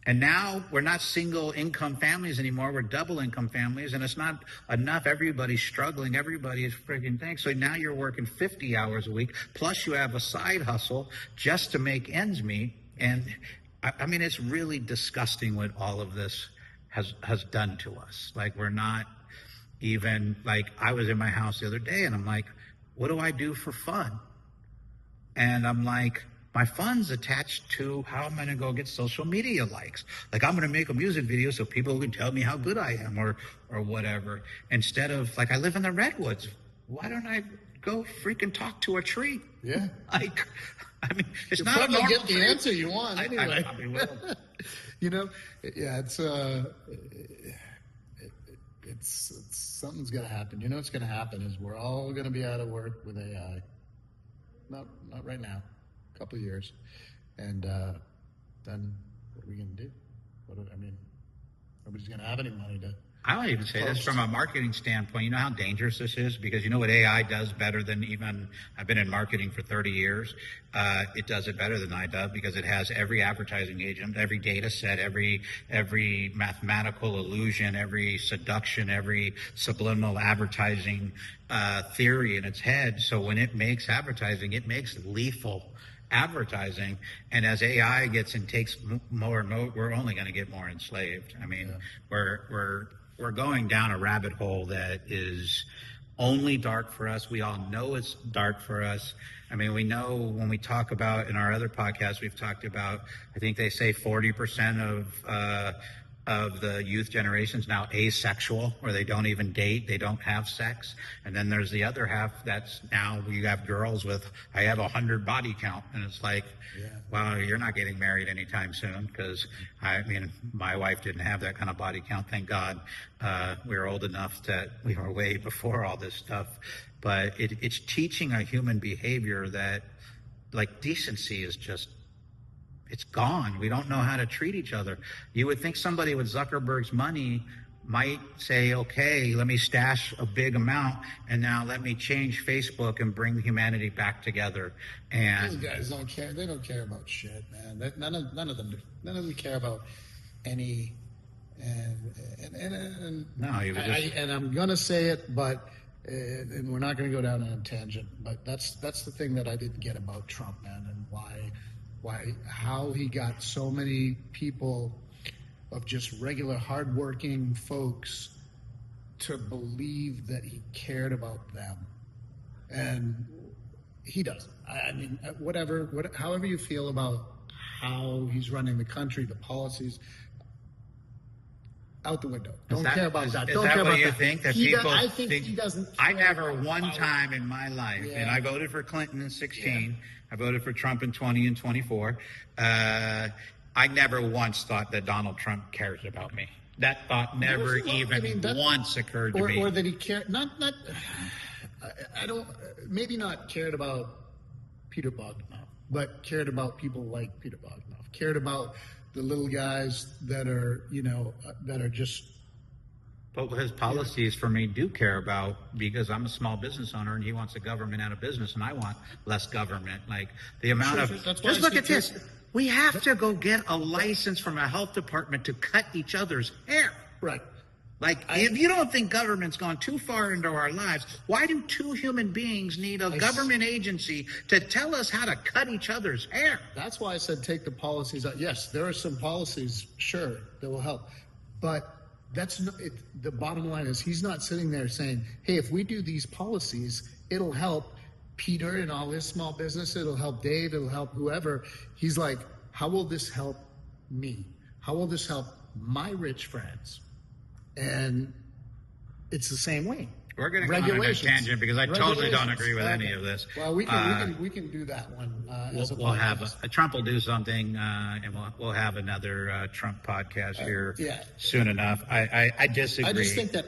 A: And now we're not single income families anymore. We're double income families, and it's not enough. Everybody's struggling. Everybody's freaking thing. So now you're working 50 hours a week, plus you have a side hustle just to make ends meet. And I mean, it's really disgusting what all of this has done to us. Like, we're not even, like, I was in my house the other day, and I'm like, what do I do for fun? And I'm like, my fun's attached to how I'm going to go get social media likes. Like, I'm going to make a music video so people can tell me how good I am or whatever. Instead of, like, I live in the redwoods. Why don't I go freaking talk to a tree?
B: Yeah.
A: Like, I mean, it's
B: You're
A: not a
B: probably
A: normal
B: get the
A: thing.
B: answer you want anyway.
A: I mean, well,
B: You know, yeah, it's something's going to happen. You know what's going to happen is we're all going to be out of work with AI. Not right now. Couple of years, and then what are we going to do? I mean, nobody's going to have any money to.
A: I don't even say this from a marketing standpoint. You know how dangerous this is? Because you know what AI does better than even, I've been in marketing for 30 years. It does it better than I do because it has every advertising agent, every data set, every mathematical illusion, every seduction, every subliminal advertising theory in its head. So when it makes advertising, it makes lethal advertising, and as AI gets and takes more and more, we're only going to get more enslaved. I mean, we're going down a rabbit hole that is only dark for us. We all know it's dark for us. I mean, we know when we talk about, in our other podcasts, we've talked about, I think they say 40% of the youth generations now asexual, where they don't even date, they don't have sex. And then there's the other half that's now you have girls with, I have 100 body count. And it's like, well, you're not getting married anytime soon, because I mean, my wife didn't have that kind of body count, thank God. We were old enough that we were way before all this stuff. But it's teaching a human behavior that, like, decency is just, it's gone. We don't know how to treat each other. You would think somebody with Zuckerberg's money might say, okay, let me stash a big amount, and now let me change Facebook and bring humanity back together. And
B: these guys don't care. They don't care about shit, man. None of them do. None of them care about any. And
A: no, you would just,
B: and I'm gonna say it, but and we're not gonna go down on a tangent. But that's the thing that I didn't get about Trump, man, and how he got so many people of just regular hardworking folks to believe that he cared about them. And he doesn't. I mean, however you feel about how he's running the country, the policies, out the window. Don't care about that.
A: Is
B: Don't
A: that
B: care
A: what
B: about
A: you
B: that.
A: think? That
B: I think he doesn't.
A: I never one time in my life,
B: Yeah.
A: and I voted for Clinton in 16. I voted for Trump in 20 and 24. I never once thought that Donald Trump cares about me. That thought never once occurred to me.
B: Or that he cared. Not. I don't. Maybe not cared about Peter Bogdanov, but cared about people like Peter Bogdanov. Cared about the little guys that are, that are just.
A: But his policies for me do care about, because I'm a small business owner and he wants the government out of business and I want less government. Like the amount just look at this. We have to go get a license from a health department to cut each other's hair.
B: Right.
A: Like, if you don't think government's gone too far into our lives, why do two human beings need a government agency to tell us how to cut each other's hair?
B: That's why I said take the policies out. Yes, there are some policies, sure, that will help. But that's not it. The bottom line is he's not sitting there saying, hey, if we do these policies, it'll help Peter and all his small business. It'll help Dave. It'll help whoever. He's like, how will this help me? How will this help my rich friends? And it's the same way.
A: We're going to go on a tangent because I totally don't agree with any of this.
B: Well, we can do that one.
A: We'll have a Trump will do something, and we'll have another Trump podcast here soon enough. I disagree.
B: I just think that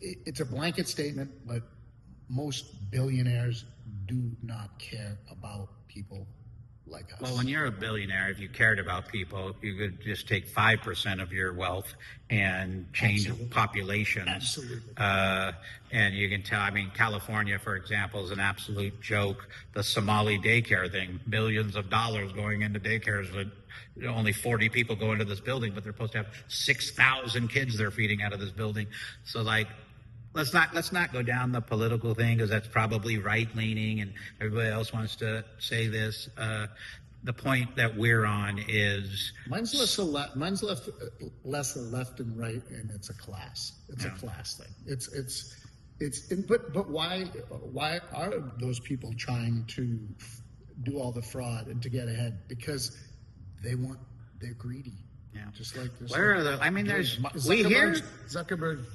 B: it's a blanket statement, but most billionaires do not care about people like us.
A: Well, when you're a billionaire, if you cared about people, you could just take 5% of your wealth and change populations.
B: Absolutely.
A: And you can tell, I mean, California, for example, is an absolute joke. The Somali daycare thing, millions of dollars going into daycares, but only 40 people go into this building, but they're supposed to have 6,000 kids they're feeding out of this building. So, like, let's not go down the political thing, because that's probably right-leaning and everybody else wants to say this. The point that we're on is
B: mine's less left and right, and it's a class. It's a class thing. But why are those people trying to do all the fraud and to get ahead? Because they're greedy.
A: Yeah.
B: Just like this.
A: Where are the? I mean,
B: Zuckerberg's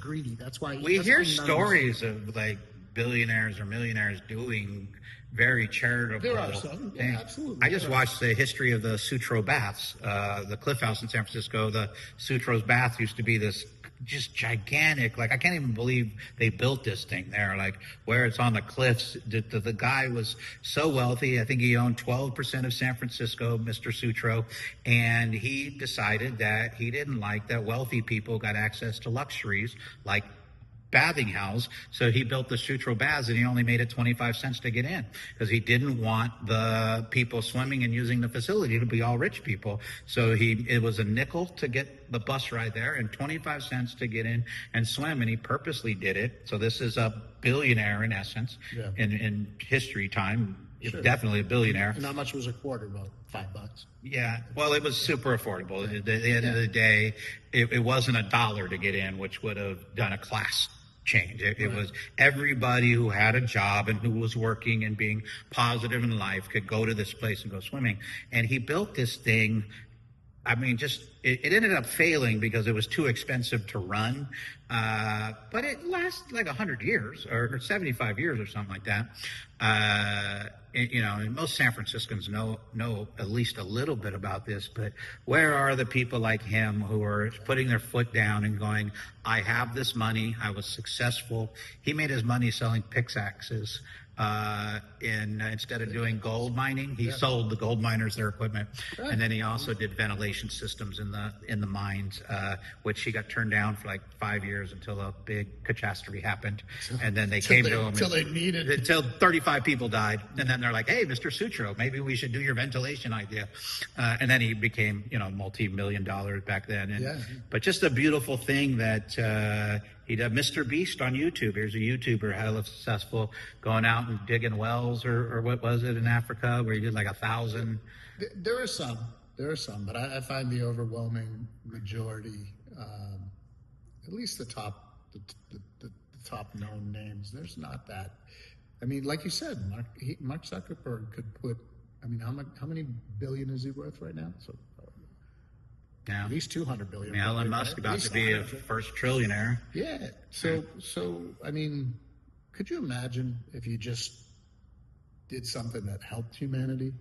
B: greedy. That's why
A: we hear stories of like billionaires or millionaires doing very charitable
B: There are some.
A: things.
B: Yeah, absolutely.
A: I just watched the history of the Sutro baths, the Cliff House in San Francisco. The Sutro's bath used to be this just gigantic, like I can't even believe they built this thing there, like where it's on the cliffs. The guy was so wealthy. I think he owned 12% of San Francisco, Mr. Sutro, and he decided that he didn't like that wealthy people got access to luxuries like bathing house. So he built the Sutro baths, and he only made it 25 cents to get in because he didn't want the people swimming and using the facility to be all rich people. So it was a nickel to get the bus ride there and 25 cents to get in and swim. And he purposely did it. So this is a billionaire in essence in history time. Sure. Definitely a billionaire.
B: And how much was a quarter? About $5.
A: Yeah. Well, it was super affordable. At the end of the day, it wasn't $1 to get in, which would have done a class change. It was everybody who had a job and who was working and being positive in life could go to this place and go swimming. And he built this thing. I mean, it ended up failing because it was too expensive to run. But it lasted like 100 years or 75 years or something like that. And most San Franciscans know at least a little bit about this, but where are the people like him who are putting their foot down and going, I have this money, I was successful. He made his money selling pickaxes. Instead of doing gold mining, he sold the gold miners their equipment, and then he also did ventilation systems in the mines, which he got turned down for like 5 years until a big catastrophe happened, and then they came to him until 35 people died, and then they're like, "Hey, Mr. Sutro, maybe we should do your ventilation idea," and then he became multi-million-dollar back then. But just a beautiful thing that. He did Mr. Beast on YouTube. Here's a YouTuber, hella successful, going out and digging wells or what was it in Africa where he did like 1,000.
B: There are some. There are some, but I find the overwhelming majority, at least the top, the top known names. There's not that. I mean, like you said, Mark Zuckerberg could put. I mean, how many billion is he worth right now? So
A: yeah.
B: At least 200 billion.
A: Elon Musk about to be a first trillionaire.
B: Yeah. So I mean, could you imagine if you just did something that helped humanity?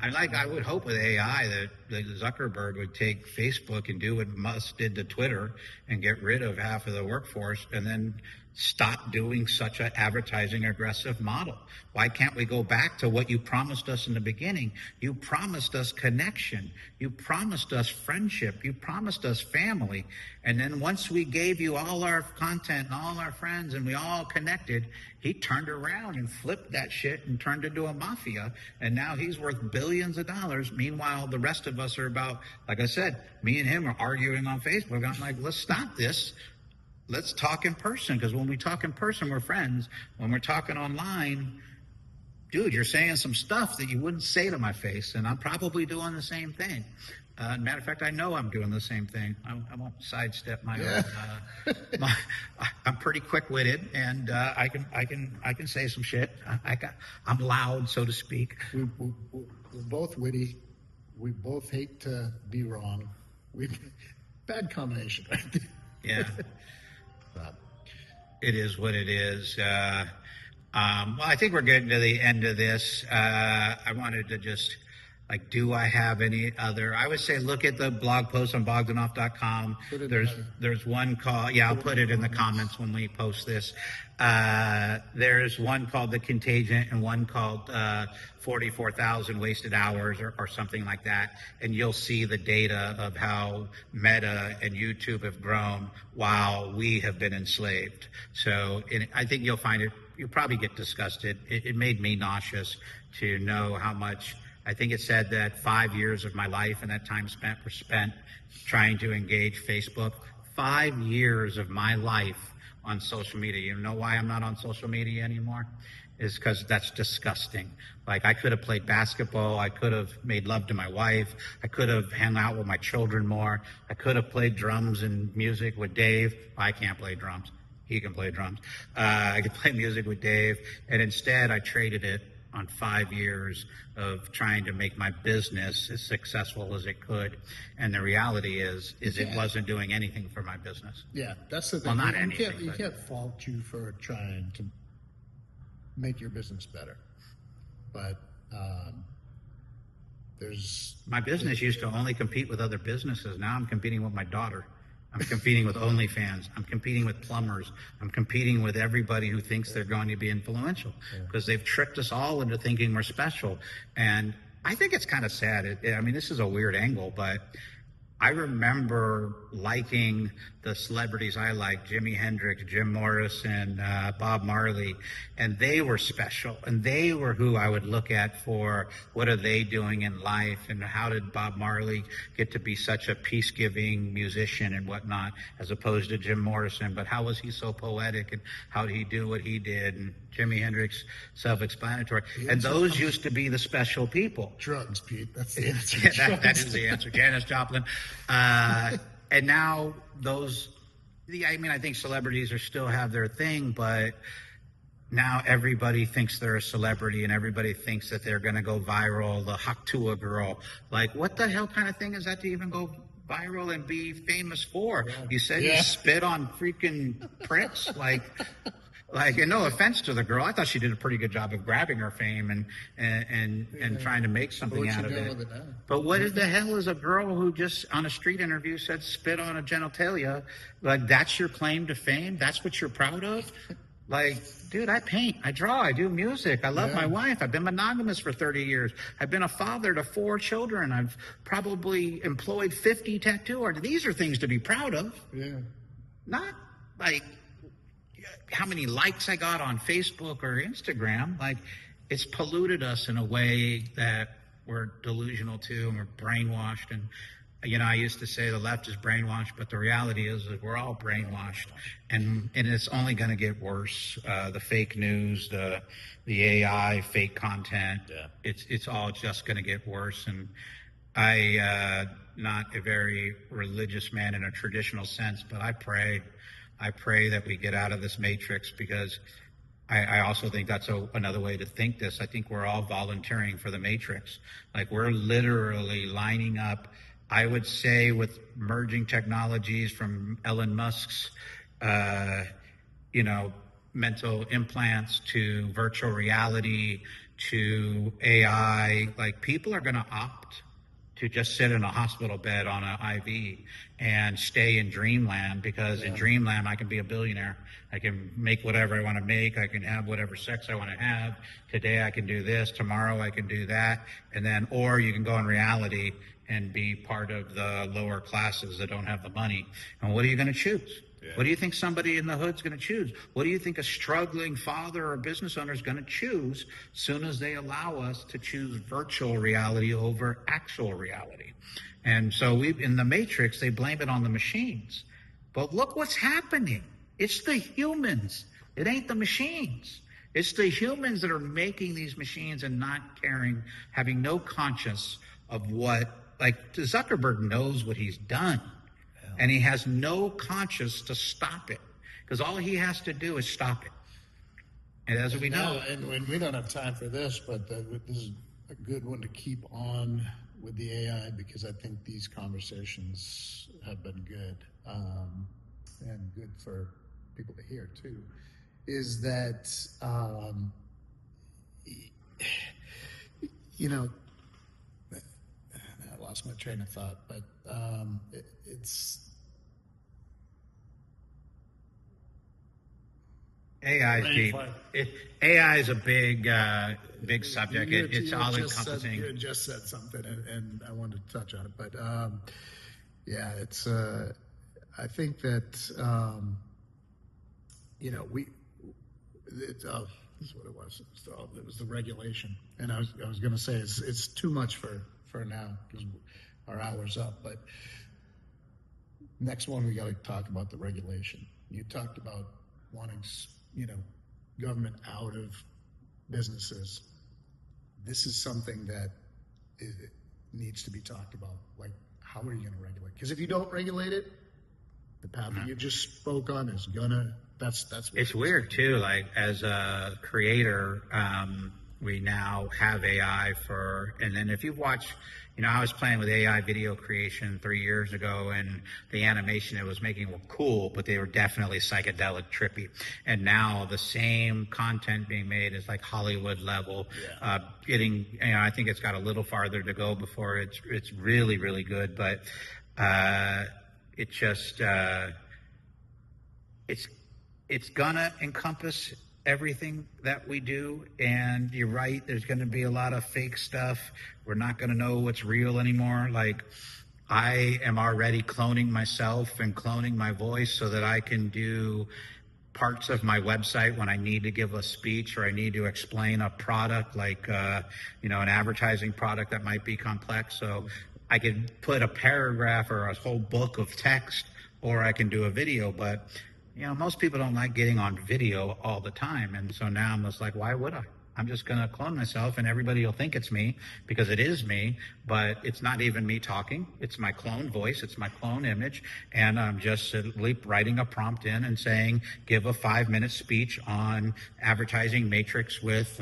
B: And
A: I would hope with AI that Zuckerberg would take Facebook and do what Musk did to Twitter and get rid of half of the workforce and then stop doing such an advertising aggressive model. Why can't we go back to what you promised us in the beginning? You promised us connection. You promised us friendship. You promised us family. And then once we gave you all our content and all our friends and we all connected, he turned around and flipped that shit and turned into a mafia. And now he's worth billions of dollars. Meanwhile, the rest of us are about, like I said, me and him are arguing on Facebook. I'm like, let's stop this. Let's talk in person, because when we talk in person, we're friends. When we're talking online, dude, you're saying some stuff that you wouldn't say to my face, and I'm probably doing the same thing. Matter of fact, I know I'm doing the same thing. I won't sidestep my own. I'm pretty quick-witted, and I can say some shit. I'm loud, so to speak.
B: We're both witty. We both hate to be wrong. Bad combination, right?
A: Yeah. It is what it is. Well, I think we're getting to the end of this. I wanted to just, do I have any other? I would say look at the blog post on bogdanoff.com. There's one called, I'll put it in the comments when we post this. There's one called The Contagion and one called 44,000 Wasted Hours or something like that. And you'll see the data of how Meta and YouTube have grown while we have been enslaved. So I think you'll find it, you'll probably get disgusted. It made me nauseous to know how much. I think it said that 5 years of my life and that time spent were spent trying to engage Facebook. 5 years of my life on social media. You know why I'm not on social media anymore? Is because that's disgusting. I could have played basketball. I could have made love to my wife. I could have hung out with my children more. I could have played drums and music with Dave. I can't play drums. He can play drums. I could play music with Dave. And instead, I traded it on 5 years of trying to make my business as successful as it could. And the reality is it wasn't doing anything for my business.
B: Yeah, that's the thing.
A: Well, not anything.
B: You can't fault you for trying to make your business better. But
A: my business used to only compete with other businesses. Now I'm competing with my daughter. I'm competing with OnlyFans. I'm competing with plumbers. I'm competing with everybody who thinks they're going to be influential because they've tricked us all into thinking we're special. And I think it's kind of sad. This is a weird angle, but I remember liking the celebrities I liked, Jimi Hendrix, Jim Morrison, Bob Marley, and they were special. And they were who I would look at for what are they doing in life and how did Bob Marley get to be such a peace-giving musician and whatnot, as opposed to Jim Morrison. But how was he so poetic and how did he do what he did? And Jimi Hendrix, self-explanatory. And those used to be the special people.
B: Drugs, Pete. That's the answer.
A: That is the answer. Janis Joplin. And now I think celebrities still have their thing, but now everybody thinks they're a celebrity and everybody thinks that they're going to go viral. The Haktua girl. What the hell kind of thing is that to even go viral and be famous for? Yeah. You said you spit on freaking Prince? And no offense to the girl, I thought she did a pretty good job of grabbing her fame and trying to make something out of it. But what the hell is a girl who just on a street interview said spit on a genitalia? That's your claim to fame? That's what you're proud of? Dude, I paint, I draw, I do music. I love my wife. I've been monogamous for 30 years. I've been a father to 4 children. I've probably employed 50 tattoo artists. These are things to be proud of.
B: Yeah.
A: Not how many likes I got on Facebook or Instagram. It's polluted us in a way that we're delusional to and we're brainwashed. And I used to say the left is brainwashed, but the reality is that we're all brainwashed, and it's only going to get worse. The fake news, the AI, fake content, it's all just going to get worse. And not a very religious man in a traditional sense, but I pray that we get out of this matrix, because I also think that's another way to think this. I think we're all volunteering for the matrix. Like, we're literally lining up, I would say, with merging technologies from Elon Musk's, mental implants to virtual reality to AI. Like, people are going to opt to just sit in a hospital bed on an IV and stay in dreamland, because in dreamland I can be a billionaire. I can make whatever I want to make. I can have whatever sex I want to have. Today I can do this. Tomorrow I can do that. And then, or you can go in reality and be part of the lower classes that don't have the money. And what are you going to choose? Yeah. What do you think somebody in the hood's going to choose? What do you think a struggling father or business owner is going to choose as soon as they allow us to choose virtual reality over actual reality? And so in the Matrix, they blame it on the machines. But look what's happening. It's the humans. It ain't the machines. It's the humans that are making these machines and not caring, having no conscience of what, like, Zuckerberg knows what he's done. And he has no conscience to stop it, because all he has to do is stop it. And as we know,
B: and we don't have time for this, but this is a good one to keep on with the AI, because I think these conversations have been good, and good for people to hear too. Is that I lost my train of thought, but it's.
A: AI is a big subject. It's all encompassing.
B: You just said something, and I wanted to touch on it. But it's. I think that this is what it was. It was the regulation, and I was going to say it's too much for now, because our hour's up. But next one, we got to talk about the regulation. You talked about wanting government out of businesses. This is something that needs to be talked about. Like, how are you going to regulate? Because if you don't regulate it, the path that you just spoke on is gonna. That's.
A: It's weird too. Like, as a creator, we now have AI and then if you've watched, I was playing with AI video creation 3 years ago, and the animation it was making were cool, but they were definitely psychedelic, trippy. And now the same content being made is like Hollywood level, I think it's got a little farther to go before it's really, really good. But it just, it's gonna encompass everything that we do. And you're right, there's going to be a lot of fake stuff. We're not going to know what's real anymore. Like, I am already cloning myself and cloning my voice so that I can do parts of my website when I need to give a speech or I need to explain a product, like an advertising product that might be complex. So I could put a paragraph or a whole book of text, or I can do a video. But most people don't like getting on video all the time. And so now I'm just like, why would I? I'm just going to clone myself, and everybody will think it's me, because it is me, but it's not even me talking. It's my clone voice. It's my clone image. And I'm just writing a prompt in and saying, give a 5-minute speech on advertising matrix with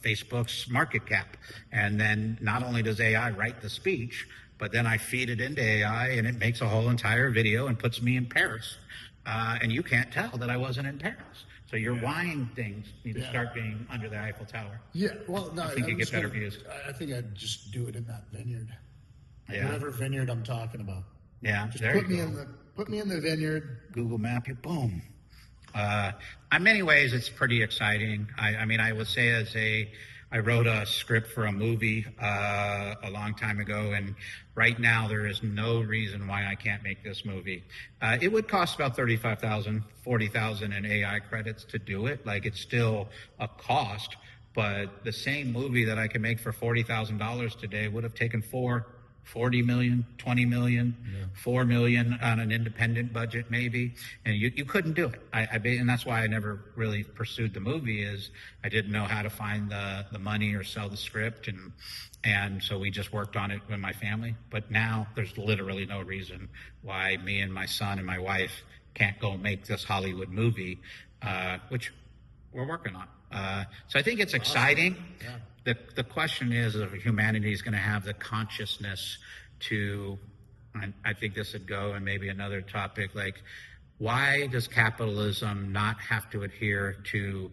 A: Facebook's market cap. And then not only does AI write the speech, but then I feed it into AI, and it makes a whole entire video and puts me in Paris. And you can't tell that I wasn't in Paris. So your wine things need to start being under the Eiffel Tower.
B: Yeah, well, no,
A: I think you get better views.
B: I think I'd just do it in that vineyard.
A: Yeah.
B: Whatever vineyard I'm talking about.
A: Yeah,
B: just put me in the vineyard.
A: Google Map you, boom. In many ways, it's pretty exciting. I would say I wrote a script for a movie a long time ago, and right now there is no reason why I can't make this movie. It would cost about $35,000, $40,000 in AI credits to do it. Like, it's still a cost, but the same movie that I could make for $40,000 today would have taken 4 40 million, 20 million, 4 million on an independent budget maybe, and you couldn't do it. And that's why I never really pursued the movie, is I didn't know how to find the money or sell the script, and so we just worked on it with my family. But now there's literally no reason why me and my son and my wife can't go make this Hollywood movie, which we're working on. So I think it's exciting.
B: Yeah.
A: The question is if humanity is going to have the consciousness to, and I think this would go, and maybe another topic, like, why does capitalism not have to adhere to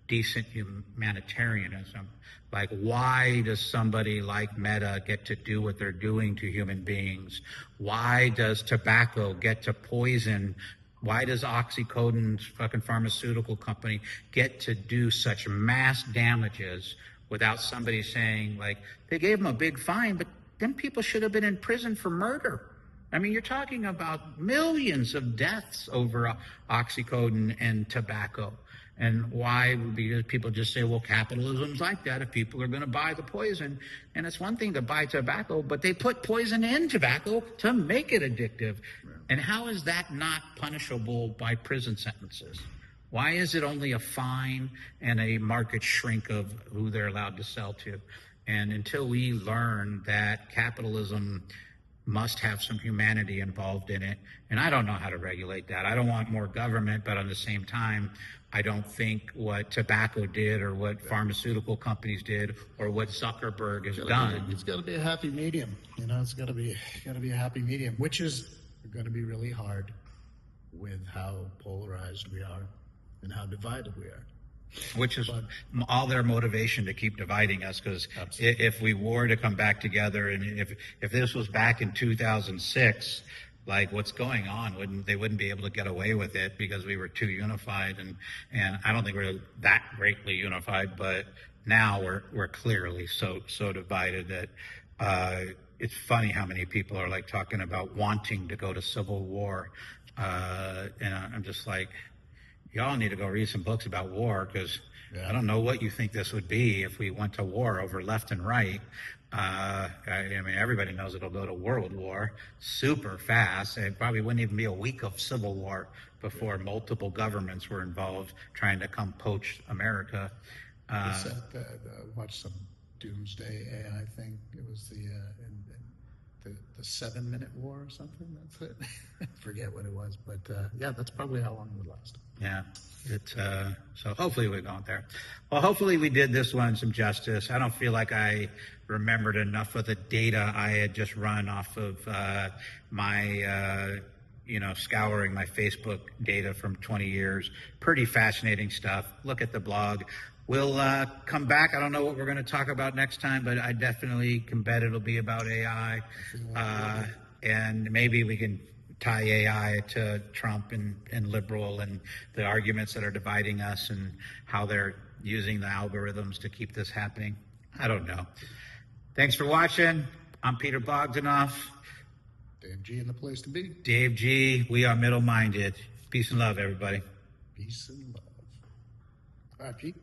A: decent humanitarianism? Like, why does somebody like Meta get to do what they're doing to human beings? Why does tobacco get to poison? Why does Oxycontin's fucking pharmaceutical company get to do such mass damages without somebody saying, like, they gave them a big fine, but them people should have been in prison for murder? I mean, you're talking about millions of deaths over Oxycontin and tobacco. And why? Because people just say, well, capitalism's like that. If people are going to buy the poison, and it's one thing to buy tobacco, but they put poison in tobacco to make it addictive. And how is that not punishable by prison sentences? Why is it only a fine and a market shrink of who they're allowed to sell to? And until we learn that capitalism must have some humanity involved in it, and I don't know how to regulate that. I don't want more government, but at the same time, I don't think what tobacco did or what pharmaceutical companies did or what Zuckerberg has done.
B: It's got to be a happy medium. You know, it's got to be a happy medium, which is going to be really hard with how polarized we are and how divided we are.
A: Which is all their motivation to keep dividing us, because if we were to come back together, and if this was back in 2006, like, what's going on, they wouldn't be able to get away with it because we were too unified, and I don't think we're that greatly unified, but now we're clearly so divided that it's funny how many people are like talking about wanting to go to civil war, and I'm just like, y'all need to go read some books about war, because I don't know what you think this would be if we went to war over left and right. I mean, everybody knows it'll go to world war super fast. It probably wouldn't even be a week of civil war before multiple governments were involved trying to come poach America.
B: Watched some Doomsday AI thing. It was the 7-minute war or something. That's it. I forget what it was, but yeah, that's probably how long it would last.
A: Yeah, it's so hopefully we got there. Well, hopefully we did this one some justice. I don't feel like I remembered enough of the data I had just run off of my scouring my Facebook data from 20 years. Pretty fascinating stuff. Look at the blog. We'll come back. I don't know what we're going to talk about next time, but I definitely can bet it'll be about AI. And maybe we can tie AI to Trump and liberal and the arguments that are dividing us and how they're using the algorithms to keep this happening. I don't know. Thanks for watching. I'm Peter Bogdanoff.
B: Dave G in the place to be.
A: Dave G. We are middle-minded. Peace and love, everybody.
B: Peace and love. All right, Pete.